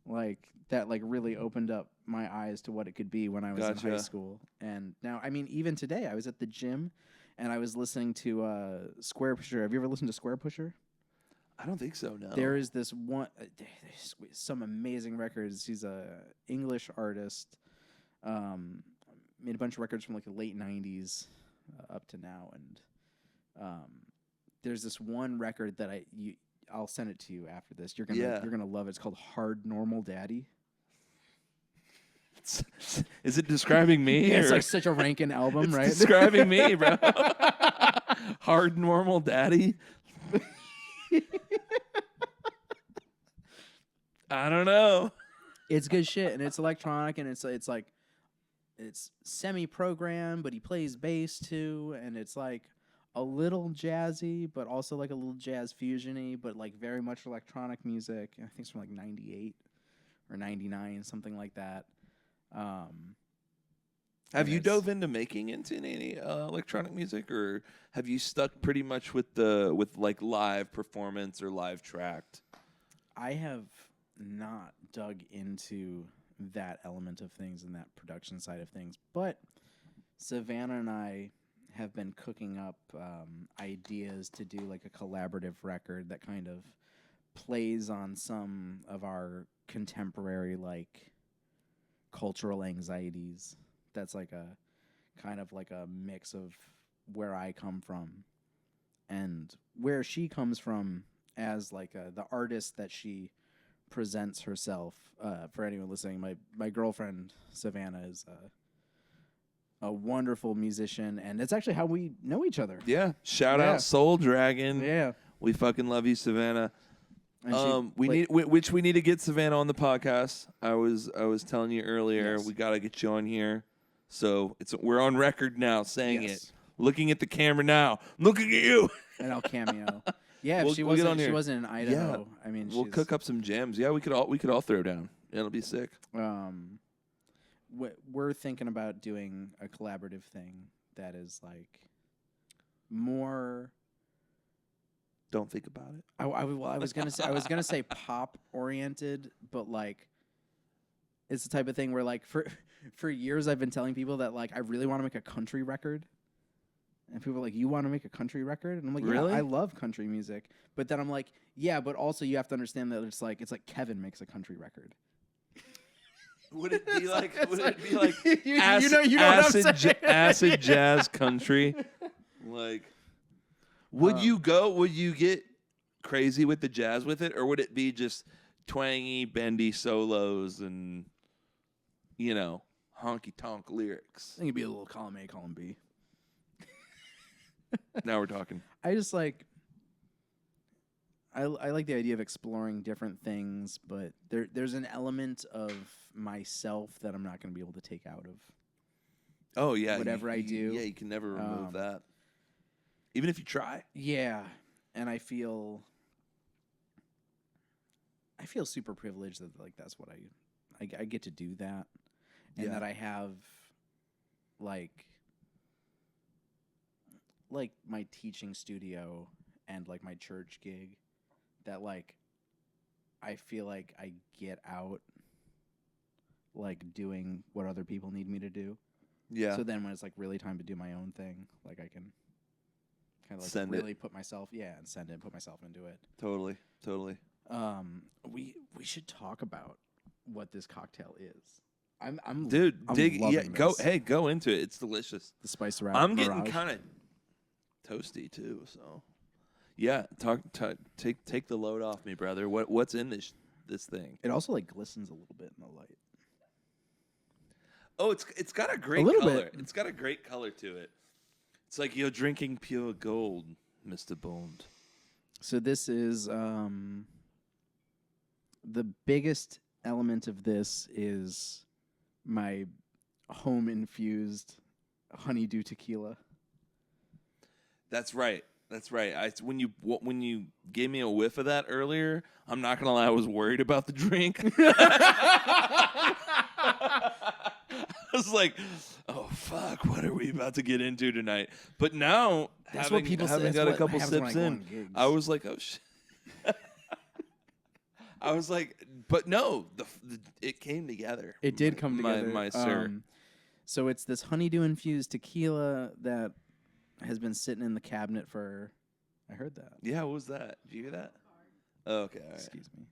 like that like really opened up my eyes to what it could be when I was in high school. And now, I mean, even today I was at the gym and I was listening to Square Pusher. Have you ever listened to Square Pusher? I don't think so, no. There is this one, some amazing records. He's a English artist. Made a bunch of records from like the late 90s up to now. And there's this one record that I'll send it to you after this. You're gonna love it. It's called Hard Normal Daddy. Is it describing me? Yeah, it's like such a Rankin album, it's right? Describing me, bro. Hard Normal Daddy. I don't know. It's good shit, and it's electronic, and it's like it's semi-programmed, but he plays bass too, and it's like a little jazzy, but also like a little jazz fusion-y, but like very much electronic music. I think it's from like 98 or 99, something like that. Have you dove into making into any electronic music, or have you stuck pretty much with like live performance or live tracked? I have not dug into that element of things and that production side of things, but Savannah and I have been cooking up ideas to do like a collaborative record that kind of plays on some of our contemporary like cultural anxieties. That's like a kind of like a mix of where I come from and where she comes from as like the artist that she presents herself. For anyone listening, my girlfriend Savannah is a wonderful musician, and it's actually how we know each other. Yeah. Shout out Soul Dragon. Yeah. We fucking love you, Savannah. And we need which we need to get Savannah on the podcast. I was telling you earlier, Yes. we got to get you on here. So we're on record now saying Yes. it. Looking at the camera now. Looking at you. And I'll cameo. Yeah, We'll if she get on wasn't, here. she wasn't in Idaho. I mean, We'll cook up some jams. Yeah, we could all throw down. It'll be sick. We're thinking about doing a collaborative thing that is like more. Don't think about it. I was gonna say pop oriented, but like it's the type of thing where like for years I've been telling people that like I really want to make a country record. And people are like, you want to make a country record? And I'm like, Really? yeah, I love country music. But then I'm like, yeah, but also you have to understand that it's like Kevin makes a country record. Would it be like? Would it be like? you know what I'm saying? Acid jazz country. Like, would you go? Would you get crazy with the jazz with it, or would it be just twangy, bendy solos and honky tonk lyrics? I think it'd be a little column A, column B. Now we're talking. I just like. I like the idea of exploring different things, but there's an element of myself that I'm not going to be able to take out of. Oh yeah, whatever I do. Yeah, you can never remove that, even if you try. Yeah, and I feel super privileged that like that's what I get to do that, and that I have like my teaching studio and like my church gig that like I feel like I get out like doing what other people need me to do. Yeah. So then when it's like really time to do my own thing, like I can kind of like really put myself and put myself into it. Totally. We should talk about what this cocktail is. I'm go into it. It's delicious. The spice wrap. I'm getting kind of toasty too, so yeah. Take the load off me, brother. What's in this thing? It also like glistens a little bit in the light. Oh, it's got a great color. It's got a great color to it. It's like you're drinking pure gold, Mr. Bond. So this is the biggest element of this is my home infused honeydew tequila. That's right. When you gave me a whiff of that earlier, I'm not gonna lie, I was worried about the drink. I was like, "Oh fuck, what are we about to get into tonight?" But now, having got a couple sips in, I was like, "Oh shit." I was like, but no, it came together. It did come together, my sir. So it's this honeydew infused tequila that has been sitting in the cabinet for. I heard that. Yeah, what was that? Did you hear that? Oh, okay, all right. Excuse me.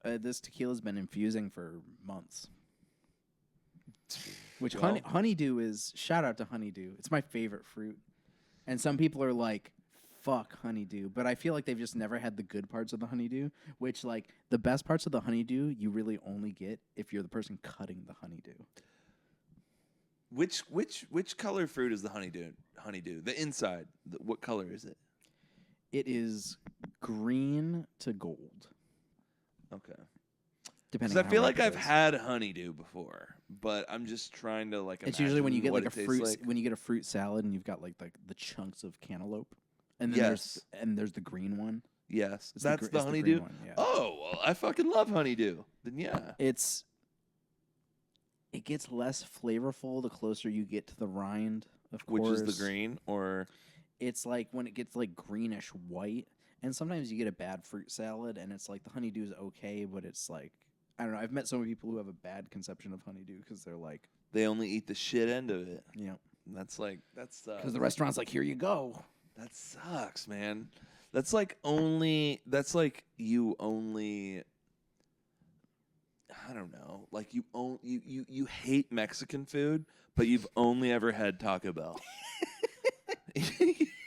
This tequila's been infusing for months. Which honeydew is, shout out to honeydew. It's my favorite fruit. And some people are like, fuck honeydew. But I feel like they've just never had the good parts of the honeydew, which like the best parts of the honeydew you really only get if you're the person cutting the honeydew. Which color fruit is the honeydew? The inside. What color is it? It is green to gold. Okay. Depending. Because I feel like I've had honeydew before, but I'm just trying to like. It's usually when you get like a fruit like. when you get a fruit salad and you've got like the chunks of cantaloupe, and then there's the green one. Yes, It's that's the it's honeydew. green one, yeah. Oh, well, I fucking love honeydew. Then yeah, it gets less flavorful the closer you get to the rind. Of course, which is the green, or it's like when it gets like greenish white, and sometimes you get a bad fruit salad, and it's like the honeydew is okay, but it's like. I don't know. I've met so many people who have a bad conception of honeydew because they're like... They only eat the shit end of it. Yeah. That sucks. Because the restaurant's like, here you go. That sucks, man. That's like you only... I don't know. Like you hate Mexican food, but you've only ever had Taco Bell.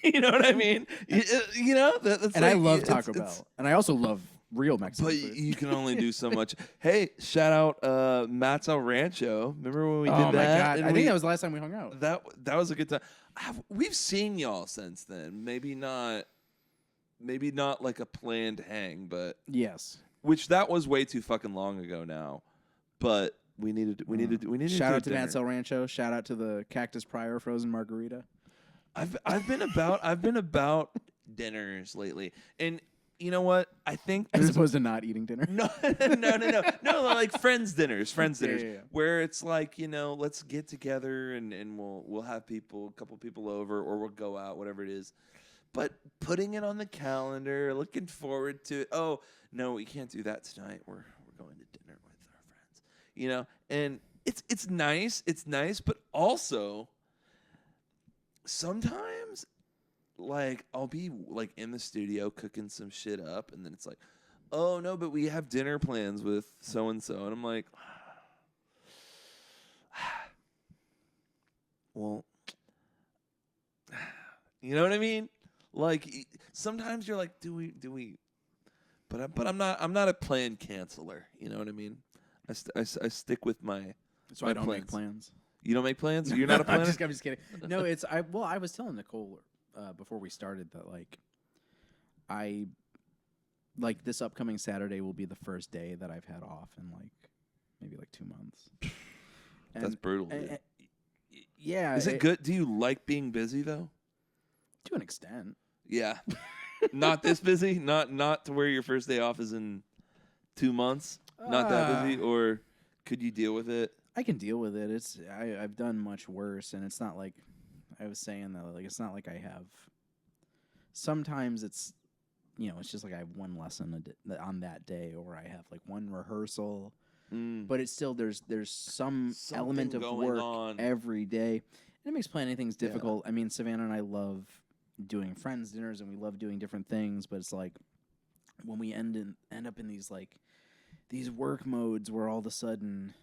You know what I mean? You know? That's and I love Taco Bell. And I also love real Mexican But food. you can only do so much. Hey, shout out Matt's El Rancho. Remember when we did that? Oh my god! And I think that was the last time we hung out. that was a good time. We've seen y'all since then. Maybe not like a planned hang, but Yes. which that was way too fucking long ago now. But we needed to Shout do out to dinner. Matt's El Rancho. Shout out to the Cactus Prior frozen margarita. I've been about dinners lately, and you know what? I think As there's opposed to not eating dinner. no, like friends dinners, yeah. where it's like, let's get together and we'll have a couple people over, or we'll go out, whatever it is. But putting it on the calendar, looking forward to it. Oh no, we can't do that tonight. We're going to dinner with our friends, and it's nice, but also sometimes, like, I'll be like in the studio cooking some shit up, and then it's like, oh no, but we have dinner plans with so and so, and I'm like, well, you know what I mean? Like, sometimes you're like, do we? But I'm not a plan canceller. You know what I mean? I stick with my. So I don't make plans. You don't make plans? You're not a planner? I'm just kidding. No, I was telling Nicole before we started that this upcoming Saturday will be the first day that I've had off in maybe 2 months. That's brutal. Dude. Yeah. Is it good? Do you like being busy though? To an extent. Yeah. Not this busy? Not to where your first day off is in 2 months? Not that busy? Or could you deal with it? I can deal with it. I've done much worse, and it's not like I was saying that. Like, it's not like I have. Sometimes it's, it's just like I have one lesson on that day, or I have like one rehearsal. But it's still there's some Something element of going work on. every day, and it makes planning things difficult. Yeah. I mean, Savannah and I love doing friends dinners, and we love doing different things. But it's like when we end up in these work modes where all of a sudden.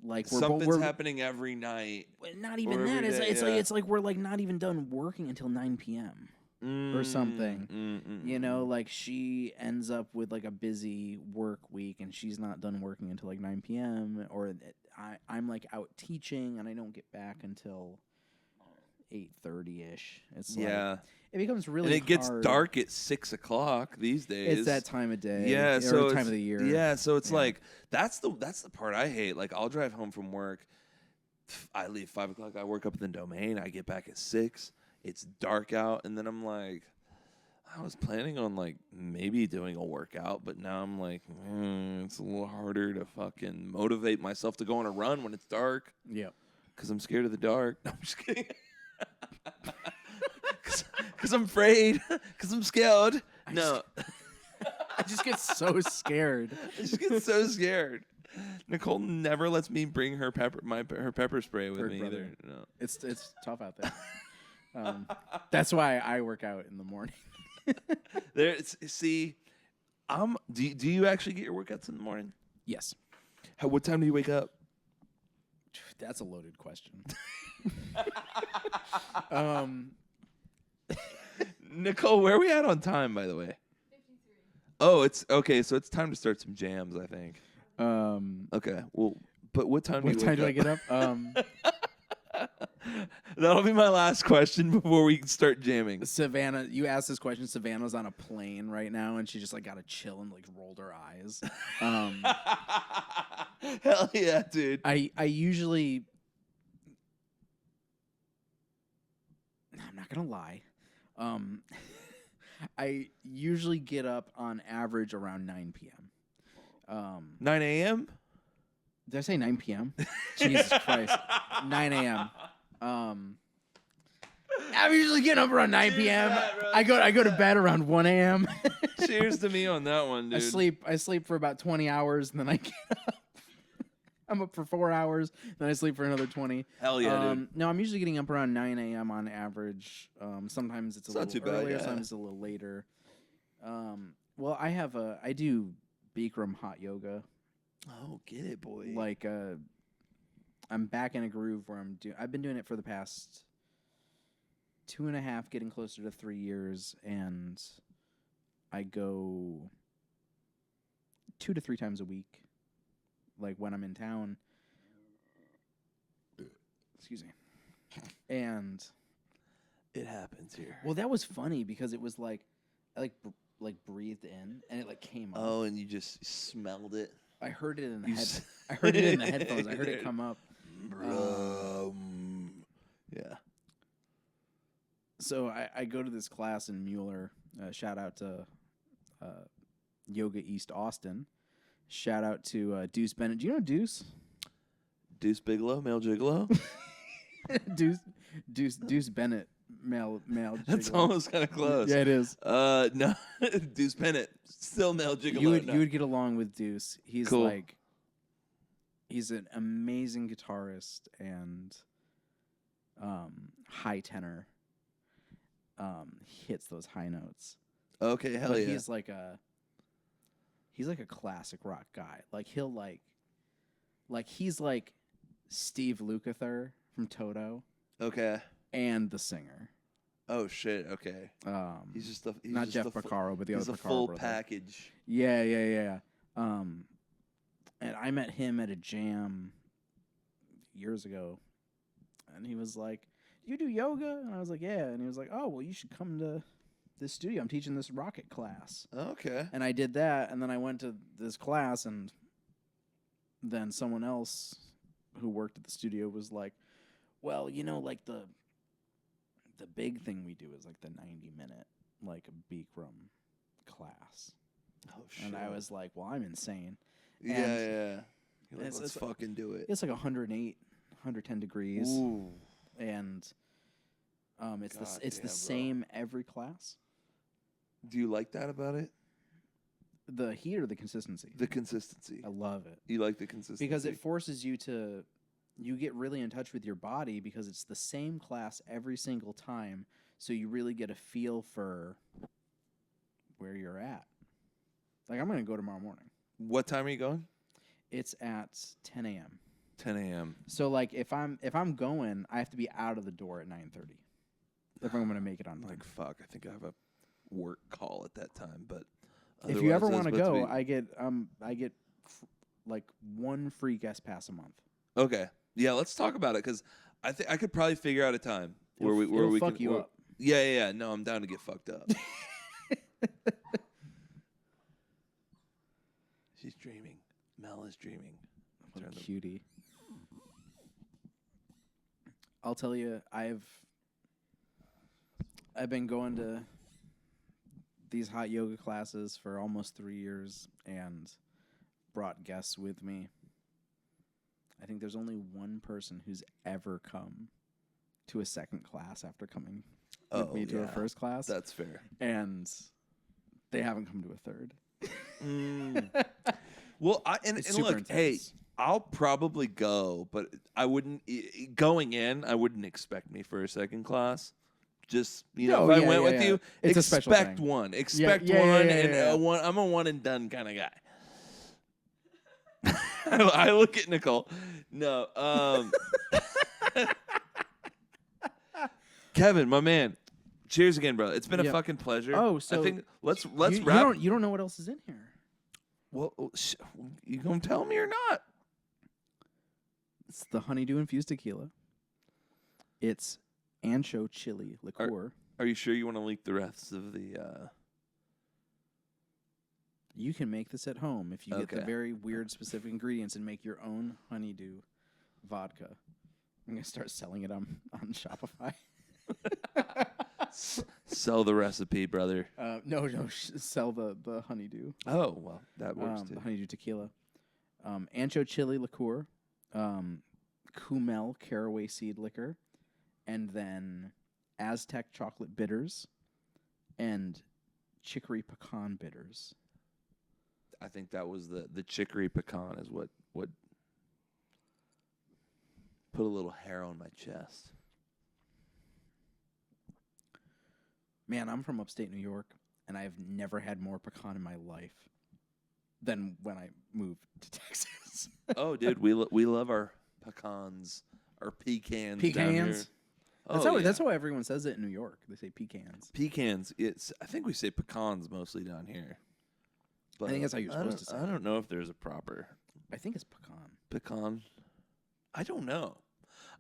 Like something's happening every night. Not even that. It's like we're like not even done working until 9 p.m. Or something. Like she ends up with like a busy work week and she's not done working until like 9 p.m. Or I'm like out teaching and I don't get back until 8:30ish. It's like it becomes really and it gets hard. dark at 6 o'clock these days. It's that time of day. Yeah, so time of the year. Yeah, so it's like that's the part I hate. Like I'll drive home from work. I leave 5 o'clock. I work up in the Domain. I get back at 6. It's dark out, and then I'm like, I was planning on like maybe doing a workout, but now I'm like, it's a little harder to fucking motivate myself to go on a run when it's dark. Yeah, because I'm scared of the dark. No, I'm just kidding. Because I'm afraid. Because I'm scared. No. I just get so scared. I just get so scared. Nicole never lets me bring her pepper spray with me either. No. It's tough out there. That's why I work out in the morning. See, do you actually get your workouts in the morning? Yes. What time do you wake up? That's a loaded question. Nicole, where are we at on time, by the way? 53. Oh, it's okay. So it's time to start some jams, I think. Okay. Well, but what time? What time do I get up? That'll be my last question before we can start jamming. Savannah, you asked this question. Savannah's on a plane right now, and she just like got to chill and like rolled her eyes. Hell yeah, dude. I usually, I'm not gonna lie. I usually get up on average around 9 p.m. 9 a.m. Did I say 9 p.m.? Jesus Christ. 9 a.m. I'm usually getting up around 9 p.m. I go to bed around 1 a.m. Cheers to me on that one, dude. I sleep for about 20 hours and then I get up. I'm up for 4 hours, then I sleep for another 20. Hell yeah, dude. No, I'm usually getting up around 9 a.m. on average. Sometimes it's a little earlier, sometimes it's a little later. Well, I do Bikram hot yoga. Oh, get it, boy. Like, I'm back in a groove where I've been doing it for the past 2.5, getting closer to 3 years, and I go 2 to 3 times a week. Like when I'm in town. Excuse me. And It happens here. well, that was funny because it was like I breathed in and it like came up. Oh, and you just smelled it. I heard it in the You head. s- I heard it in the headphones. I heard it come up. Yeah. So I go to this class in Mueller. Shout out to Yoga East Austin. Shout out to Deuce Bennett. Do you know Deuce? Deuce Bigelow, male gigolo. Deuce Bennett, male. That's gigolo. almost kind of close. Yeah, it is. No, Deuce Bennett, still male gigolo. You would no. you would get along with Deuce. He's Cool. like, he's an amazing guitarist and high tenor. Hits those high notes. Okay, hell But yeah. he's like a classic rock guy. Like he'll he's like Steve Lukather from Toto Okay. and the singer. Oh shit. Okay. He's just a he's Not just Jeff a fu- Porcaro, but the He's other a Porcaro full brother. package. Yeah. And I met him at a jam years ago, and he was like, "You do yoga?" And I was like, "Yeah." And he was like, "Oh, well, you should come to this studio. I'm teaching this rocket class." Okay. And I did that, and then I went to this class, and then someone else who worked at the studio was like, "Well, like the big thing we do is like the 90-minute like Bikram class." Oh shit. And I was like, "Well, I'm insane." Yeah. and You're like, it's- let's it's- fucking do it. It's like 108, 110 degrees, Ooh. and it's God it's damn, the bro. same every class. Do you like that about it? The heat or the consistency? The consistency. I love it. You like the consistency Because it forces you you get really in touch with your body because it's the same class every single time. So you really get a feel for where you're at. Like I'm going to go tomorrow morning. What time are you going? It's at 10 a.m. 10 a.m. So like if I'm going, I have to be out of the door at 9:30. If I'm going to make it on I'm time. like, fuck, I think I have a work call at that time, but If you ever otherwise, want to that's go, about I get like one free guest pass a month. Okay. Yeah, let's talk about it because I think I could probably figure out a time where It'll we fuck can you up. Yeah. No, I'm down to get fucked up. She's dreaming. Mel is dreaming. What a Turn the- cutie. I'll tell you, I've been going to these hot yoga classes for almost 3 years and brought guests with me. I think there's only one person who's ever come to a second class after coming with me to a first class, That's fair. and they haven't come to a third. Well, and It's super look, hey, intense. I'll probably go, but I wouldn't going in. I wouldn't expect me for a second class. Just No, if I yeah, went yeah, with yeah. you, It's a special expect thing. one. Expect yeah, one, yeah, and yeah. one. I'm a one and done kind of guy. I look at Nicole. No, Kevin, my man. Cheers again, bro. It's been a Yep. fucking pleasure. Oh, I so think let's you wrap. don't know what else is in here. Well, you gonna tell me or not? It's the honeydew infused tequila. It's ancho chili liqueur. Are you sure you want to leak the rest of the? You can make this at home if you get the Okay. very weird specific ingredients and make your own honeydew vodka. I'm gonna start selling it on Shopify. Sell the recipe, brother. No, sell the honeydew. Oh well, that works The too. honeydew tequila. Ancho chili liqueur, Kumel caraway seed liquor, and then Aztec chocolate bitters, and chicory pecan bitters. I think that was the chicory pecan is what put a little hair on my chest. Man, I'm from upstate New York, and I've never had more pecan in my life than when I moved to Texas. Oh, dude, we love our pecans, our pecans. Down here. Pecans? That's how everyone says it in New York. They say pecans. Pecans. I think we say pecans mostly down here. But I think that's how you're supposed to say I don't know if there's a proper I think it's pecan. pecan. I don't know.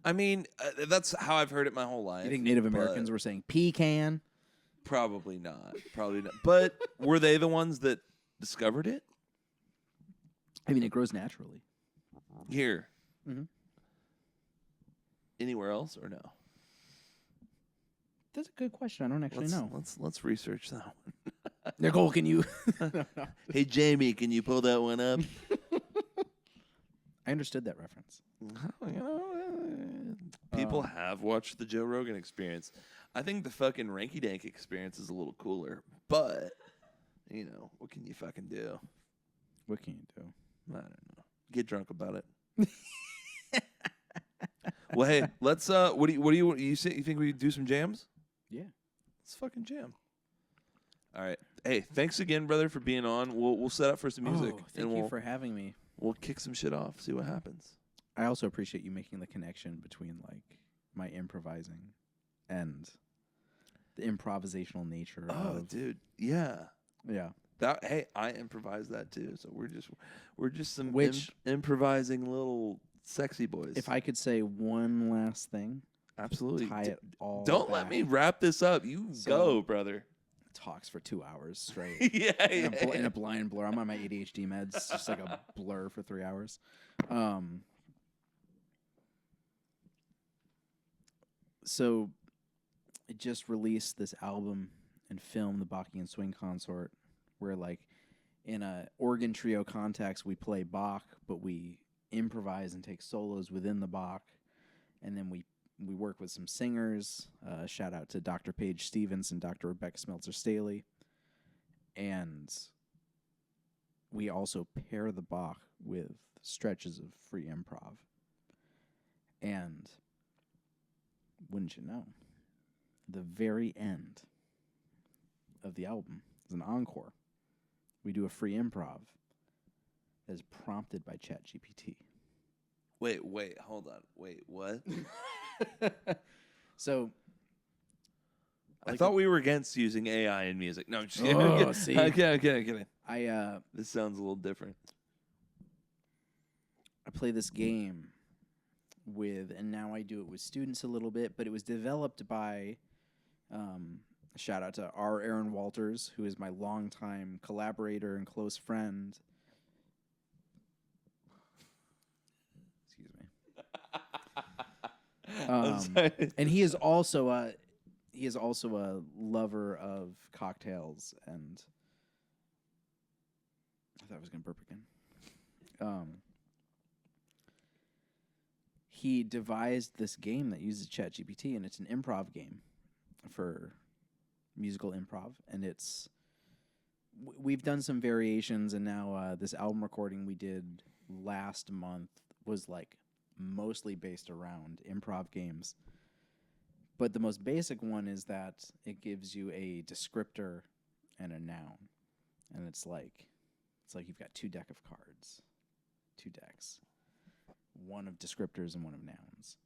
I mean, that's how I've heard it my whole life. You think Native Americans were saying pecan? Probably not. Probably not. But were they the ones that discovered it? I mean, it grows naturally. Here. Mhm. Anywhere else or no? That's a good question. I don't actually know. Let's research that one. Nicole, can you? Hey Jamie, can you pull that one up? I understood that reference. People have watched the Joe Rogan Experience. I think the fucking Ranky Dank Experience is a little cooler, but what can you fucking do? What can you do? I don't know. Get drunk about it. Well, hey, let's. What do you say? You think we do some jams? Yeah. Let's fucking jam. All right. Hey, thanks again, brother, for being on. We'll set up for some music. Thank you for having me. We'll kick some shit off. See what happens. I also appreciate you making the connection between like my improvising and the improvisational nature. Oh, dude, yeah. Yeah. I improvise that too. So we're just some Which improvising little sexy boys. If I could say one last thing, absolutely tie it all. Don't let me wrap this up. You go, brother. Talks for 2 hours straight. In a blind blur. I'm on my ADHD meds. It's just like a blur for 3 hours. So I just released this album and film, the Bachian Swing Consort, where like in a organ trio context we play Bach, but we improvise and take solos within the Bach, and then we work with some singers. Shout out to Dr. Paige Stevens and Dr. Rebecca Smeltzer-Staley. And we also pair the Bach with stretches of free improv. And wouldn't you know, the very end of the album is an encore. We do a free improv that is prompted by ChatGPT. Wait, hold on. Wait, what? So I thought we were against using AI in music. No, I'm just kidding. Oh, see. I'm kidding. This sounds a little different. I play this game with, and now I do it with students a little bit, but it was developed by, shout out to R. Aaron Walters, who is my longtime collaborator and close friend. Excuse me. And he is also a lover of cocktails, and I thought I was gonna burp again. He devised this game that uses ChatGPT, and it's an improv game for musical improv, and we've done some variations, and now this album recording we did last month was like mostly based around improv games. But the most basic one is that it gives you a descriptor and a noun. And it's like you've got 2 decks of cards. 2 decks. One of descriptors and one of nouns.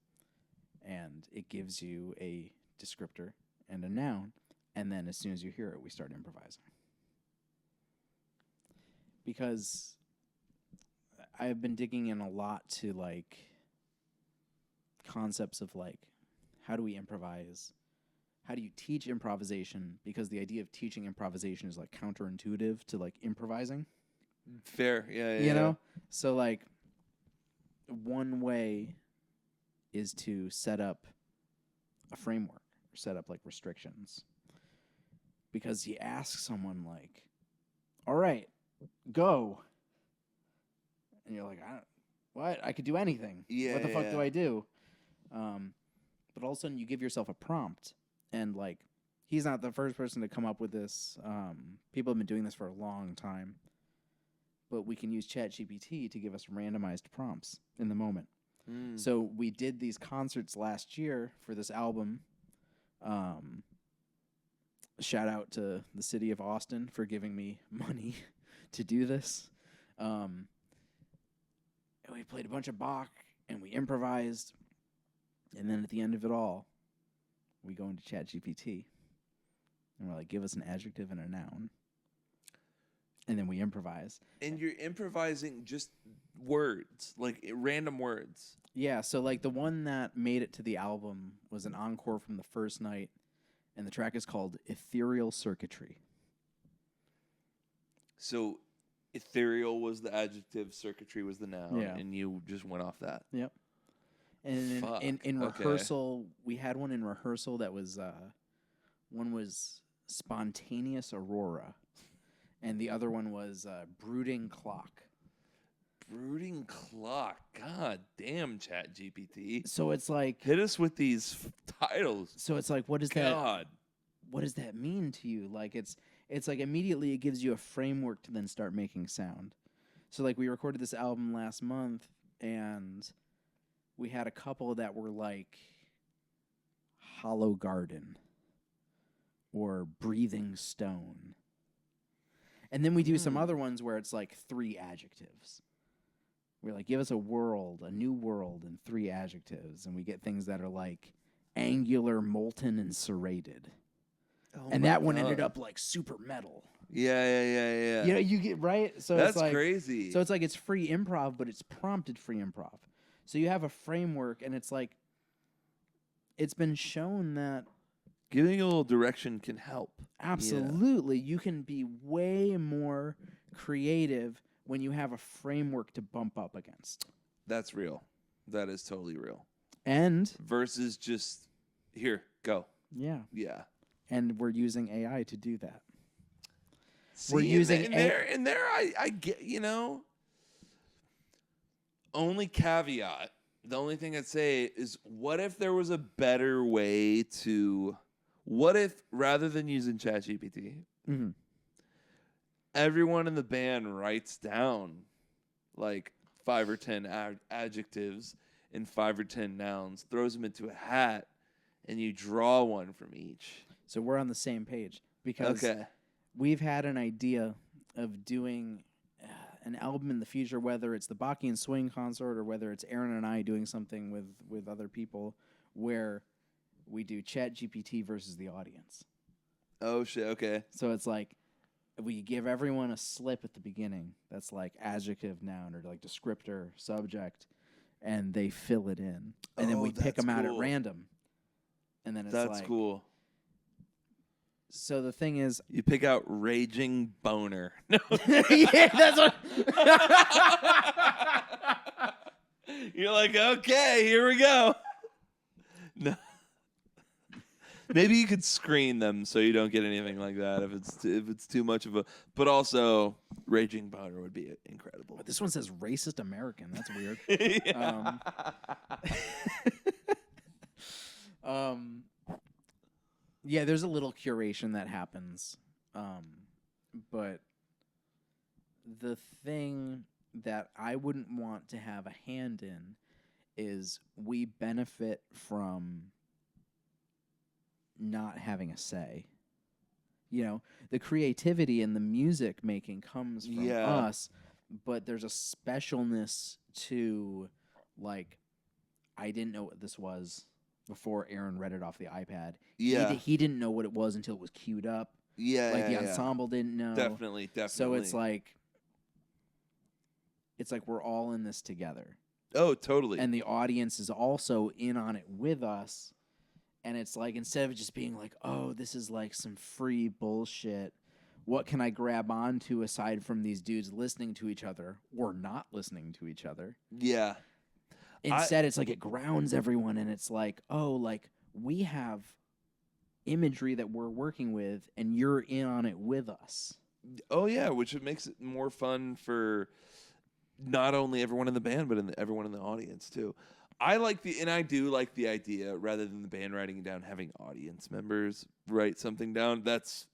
And it gives you a descriptor and a noun, and then as soon as you hear it, we start improvising. Because I've been digging in a lot to like concepts of like, how do we improvise? How do you teach improvisation? Because the idea of teaching improvisation is like counterintuitive to like improvising. Fair, yeah. You know? So like one way is to set up a framework, or set up like restrictions. Because you ask someone like, all right, go. And you're like, what? I could do anything. Yeah. What the fuck do I do? But all of a sudden you give yourself a prompt, and like, he's not the first person to come up with this. People have been doing this for a long time. But we can use ChatGPT to give us randomized prompts in the moment. So we did these concerts last year for this album. Shout out to the city of Austin for giving me money to do this. And we played a bunch of Bach, and we improvised. And then at the end of it all, we go into ChatGPT and we're like, give us an adjective and a noun. And then we improvise. And you're improvising just words, like random words. Yeah, so like the one that made it to the album was an encore from the first night, and the track is called Ethereal Circuitry. So ethereal was the adjective, circuitry was the noun, Yeah. and you just went off that. Yep. And Fuck, in okay. rehearsal, we had one in rehearsal that was one was Spontaneous Aurora, and the other one was Brooding Clock. Brooding clock. God damn, ChatGPT. So it's like, Hit us with these titles. so it's like, what does God. that mean to you? Like it's like immediately it gives you a framework to then start making sound. So like we recorded this album last month, and we had a couple that were like Hollow Garden or Breathing Stone. And then we do some other ones where it's like 3 adjectives. We're like, give us a world, a new world, and 3 adjectives. And we get things that are like angular, molten, and serrated. Oh And my that one God. ended up like super metal. Yeah. You know, you get, right? So That's it's like, crazy. So it's like it's free improv, but it's prompted free improv. So you have a framework, and it's like, it's been shown that Giving a little direction can help. absolutely you can be way more creative when you have a framework to bump up against. That's real. That is totally real. And Versus just, here, go. yeah, Yeah. and we're using AI to do that. See, We're using and there I get, only caveat, the only thing I'd say is, what if there was a better way to, what if rather than using ChatGPT, Mm-hmm. everyone in the band writes down like 5 or 10 adjectives and 5 or 10 nouns, throws them into a hat, and you draw one from each. So we're on the same page because Okay. we've had an idea of doing an album in the future, whether it's the Bachian Swing Consort or whether it's Aaron and I doing something with other people, where we do ChatGPT versus the audience. Oh, shit. Okay. So it's like we give everyone a slip at the beginning that's like adjective, noun, or like descriptor, subject, and they fill it in. And then we pick that's them out at cool. random. And then it's That's like, cool. So the thing is, You pick out raging boner. No. yeah, that's what. You're like, okay, here we go. No. Maybe you could screen them so you don't get anything like that if it's too much of a. But also, raging boner would be incredible. But this one says racist American. That's weird. Yeah. Yeah, there's a little curation that happens. But the thing that I wouldn't want to have a hand in is we benefit from not having a say. You know, the creativity and the music making comes from Yeah. us, but there's a specialness to, like, I didn't know what this was before Aaron read it off the iPad. Yeah. He didn't know what it was until it was queued up. Yeah. Like, the yeah. ensemble didn't know. Definitely. So it's like we're all in this together. Oh, totally. And the audience is also in on it with us. And it's like, instead of just being like, oh, this is like some free bullshit, what can I grab onto aside from these dudes listening to each other or not listening to each other? Yeah. Instead, it's like it grounds everyone, and it's like, oh, like we have imagery that we're working with, and you're in on it with us. Oh, yeah, which it makes it more fun for not only everyone in the band, but everyone in the audience, too. I do like the idea, rather than the band writing it down, having audience members write something down. That's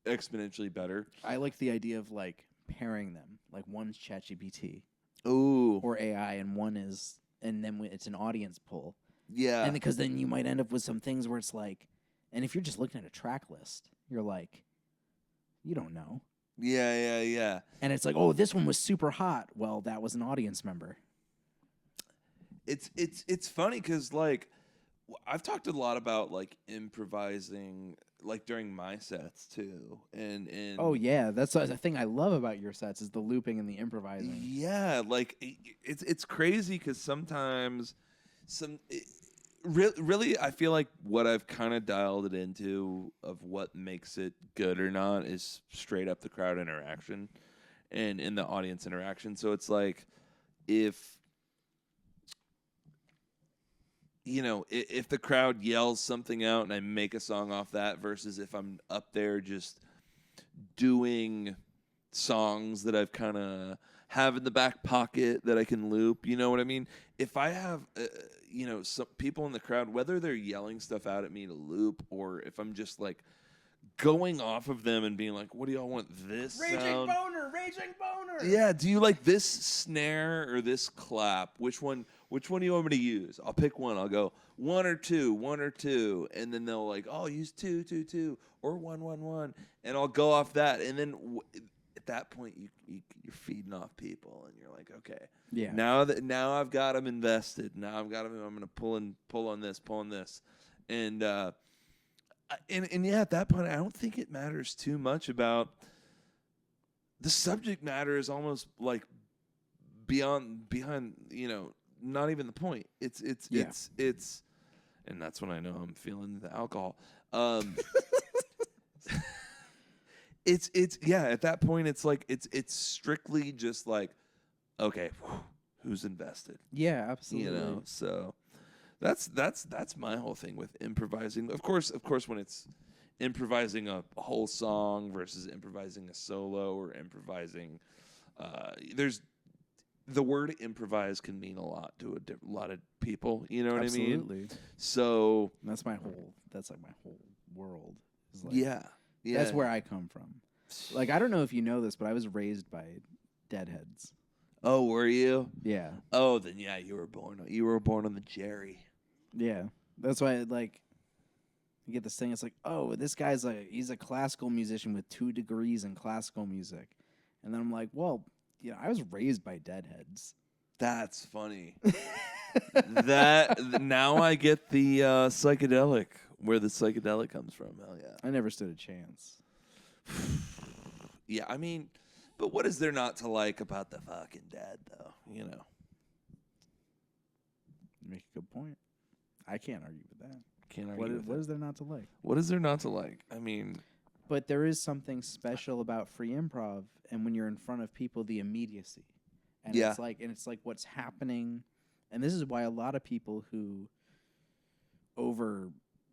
exponentially better. I like the idea of, like, pairing them. Like, one's ChatGPT Ooh. or AI, and one is, and then it's an audience pull. Yeah. And because then you might end up with some things where it's like, and if you're just looking at a track list, you're like, you don't know. Yeah. And it's like, oh, this one was super hot. Well, that was an audience member. It's funny because, like, I've talked a lot about like improvising, like during my sets too, and Oh yeah, that's the thing I love about your sets is the looping and the improvising. yeah, like it's crazy because sometimes really I feel like what I've kind of dialed it into of what makes it good or not is straight up the crowd interaction and in the audience interaction. So it's like if if the crowd yells something out and I make a song off that versus if I'm up there just doing songs that I've kind of have in the back pocket that I can loop, you know what I mean? If I have some people in the crowd, whether they're yelling stuff out at me to loop or if I'm just like going off of them and being like, what do y'all want this Raging sound? raging boner. Yeah, do you like this snare or this clap? Which one do you want me to use? I'll pick one. I'll go 1 or 2, and then they'll like, oh, use 2, 2, 2, or 1, 1, 1, and I'll go off that. And then at that point, you're feeding off people, and you're like, okay, Yeah. Now I've got them invested. Now I've got them. I'm gonna pull on this, and and yeah, at that point, I don't think it matters too much about. The subject matter is almost like behind, not even the point. It's, and that's when I know I'm feeling the alcohol. It's at that point, it's like, it's strictly just like, okay, who's invested? Yeah, absolutely. So that's my whole thing with improvising. Of course, when it's improvising a whole song versus improvising a solo or improvising, there's the word improvise can mean a lot to a lot of people. You know what I mean? Absolutely. So That's like my whole world. Is like, yeah. That's where I come from. Like, I don't know if you know this, but I was raised by Deadheads. Oh, were you? Yeah. Oh, then yeah, you were born on the Jerry. Yeah. That's why, like, you get this thing. It's like, oh, this guy's he's a classical musician with 2 degrees in classical music. And then I'm like, well, I was raised by Deadheads. That's funny. Now I get the psychedelic, where the psychedelic comes from. Hell yeah. I never stood a chance. Yeah, I mean, but what is there not to like about the fucking Dead, though? You make a good point. I can't argue with that. Can't argue with what is there not to like? What is there not to like? I mean, but there is something special about free improv, and when you're in front of people, the immediacy, and it's like what's happening, and this is why a lot of people who, over,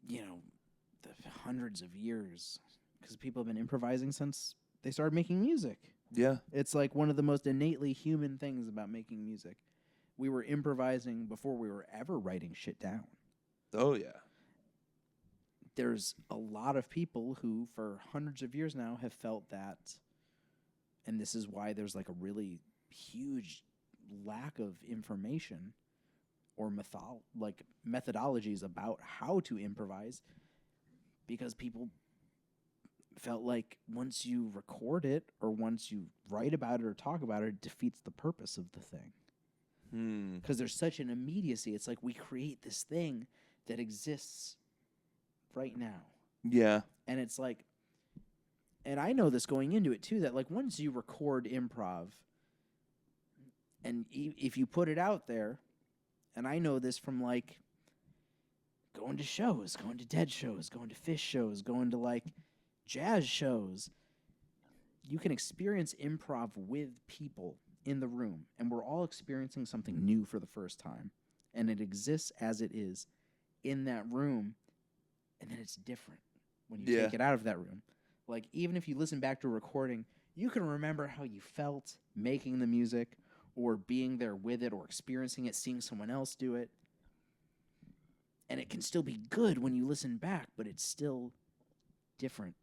the hundreds of years, because people have been improvising since they started making music. Yeah, it's like one of the most innately human things about making music. We were improvising before we were ever writing shit down. Oh yeah. There's a lot of people who, for hundreds of years now, have felt that, and this is why there's like a really huge lack of information or methodologies about how to improvise, because people felt like once you record it or once you write about it or talk about it, it defeats the purpose of the thing. Because there's such an immediacy. It's like we create this thing that exists right now. Yeah. And it's like, and I know this going into it too, that like once you record improv and if you put it out there, and I know this from like going to shows, going to Dead shows, going to Fish shows, going to like jazz shows, you can experience improv with people in the room, and we're all experiencing something new for the first time, and it exists as it is in that room. And then it's different when you take it out of that room. Like, even if you listen back to a recording, you can remember how you felt making the music or being there with it or experiencing it, seeing someone else do it. And it can still be good when you listen back, but it's still different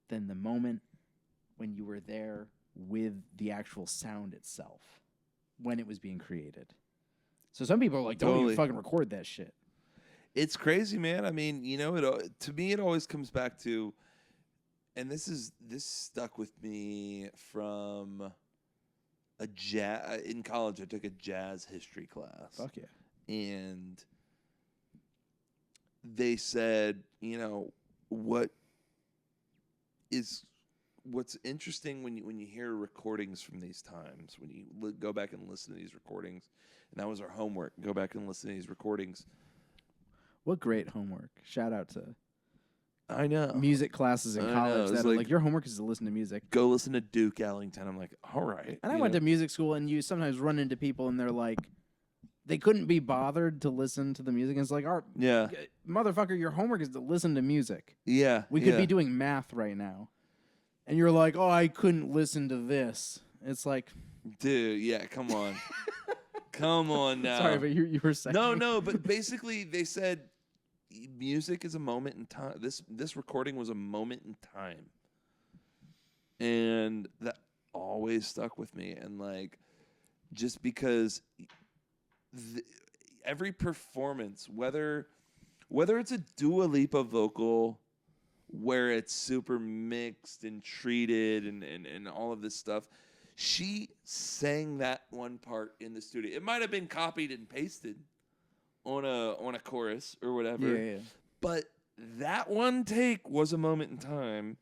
than the moment when you were there with the actual sound itself, when it was being created. So some people are like, don't even fucking record that shit. It's crazy, man. I mean, to me, it always comes back to, and this stuck with me from a jazz in college. I took a jazz history class. Fuck yeah! And they said, what's interesting when you hear recordings from these times, when you go back and listen to these recordings, and that was our homework. Go back and listen to these recordings. What great homework. Shout out to I know. music classes in college that are like, your homework is to listen to music. Go listen to Duke Ellington. I'm like, all right. And I went to music school, and you sometimes run into people, and they're like, they couldn't be bothered to listen to the music. And it's like, motherfucker, your homework is to listen to music. Yeah. We could be doing math right now. And you're like, oh, I couldn't listen to this. It's like, dude, yeah, come on. Come on now. Sorry, but you were saying. No, but basically they said music is a moment in time. This recording was a moment in time. And that always stuck with me. And like, just because every performance, whether it's a Dua Lipa vocal where it's super mixed and treated and all of this stuff, she sang that one part in the studio. It might have been copied and pasted on a chorus or whatever. Yeah. But that one take was a moment in time.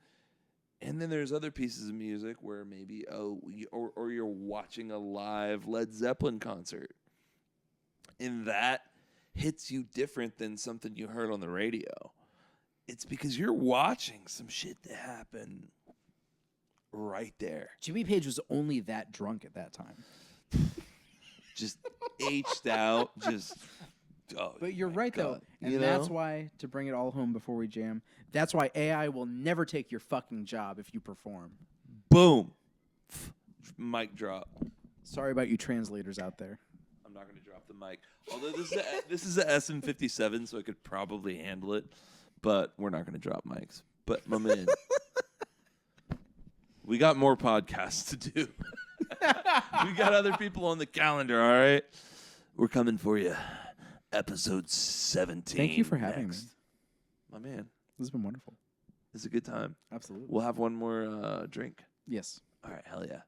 And then there's other pieces of music where maybe or you're watching a live Led Zeppelin concert, and that hits you different than something you heard on the radio. It's because you're watching some shit that happened right there. Jimmy Page was only that drunk at that time. Just aged out. But you're right, though. And that's why, to bring it all home before we jam, that's why AI will never take your fucking job if you perform. Boom. Mic drop. Sorry about you translators out there. I'm not going to drop the mic. Although this is a SM57, so I could probably handle it. But we're not going to drop mics. But my man, we got more podcasts to do. We got other people on the calendar, all right? We're coming for you. Episode 17. Thank you for having me. My man. This has been wonderful. It's a good time. Absolutely. We'll have one more drink. Yes. All right, hell yeah.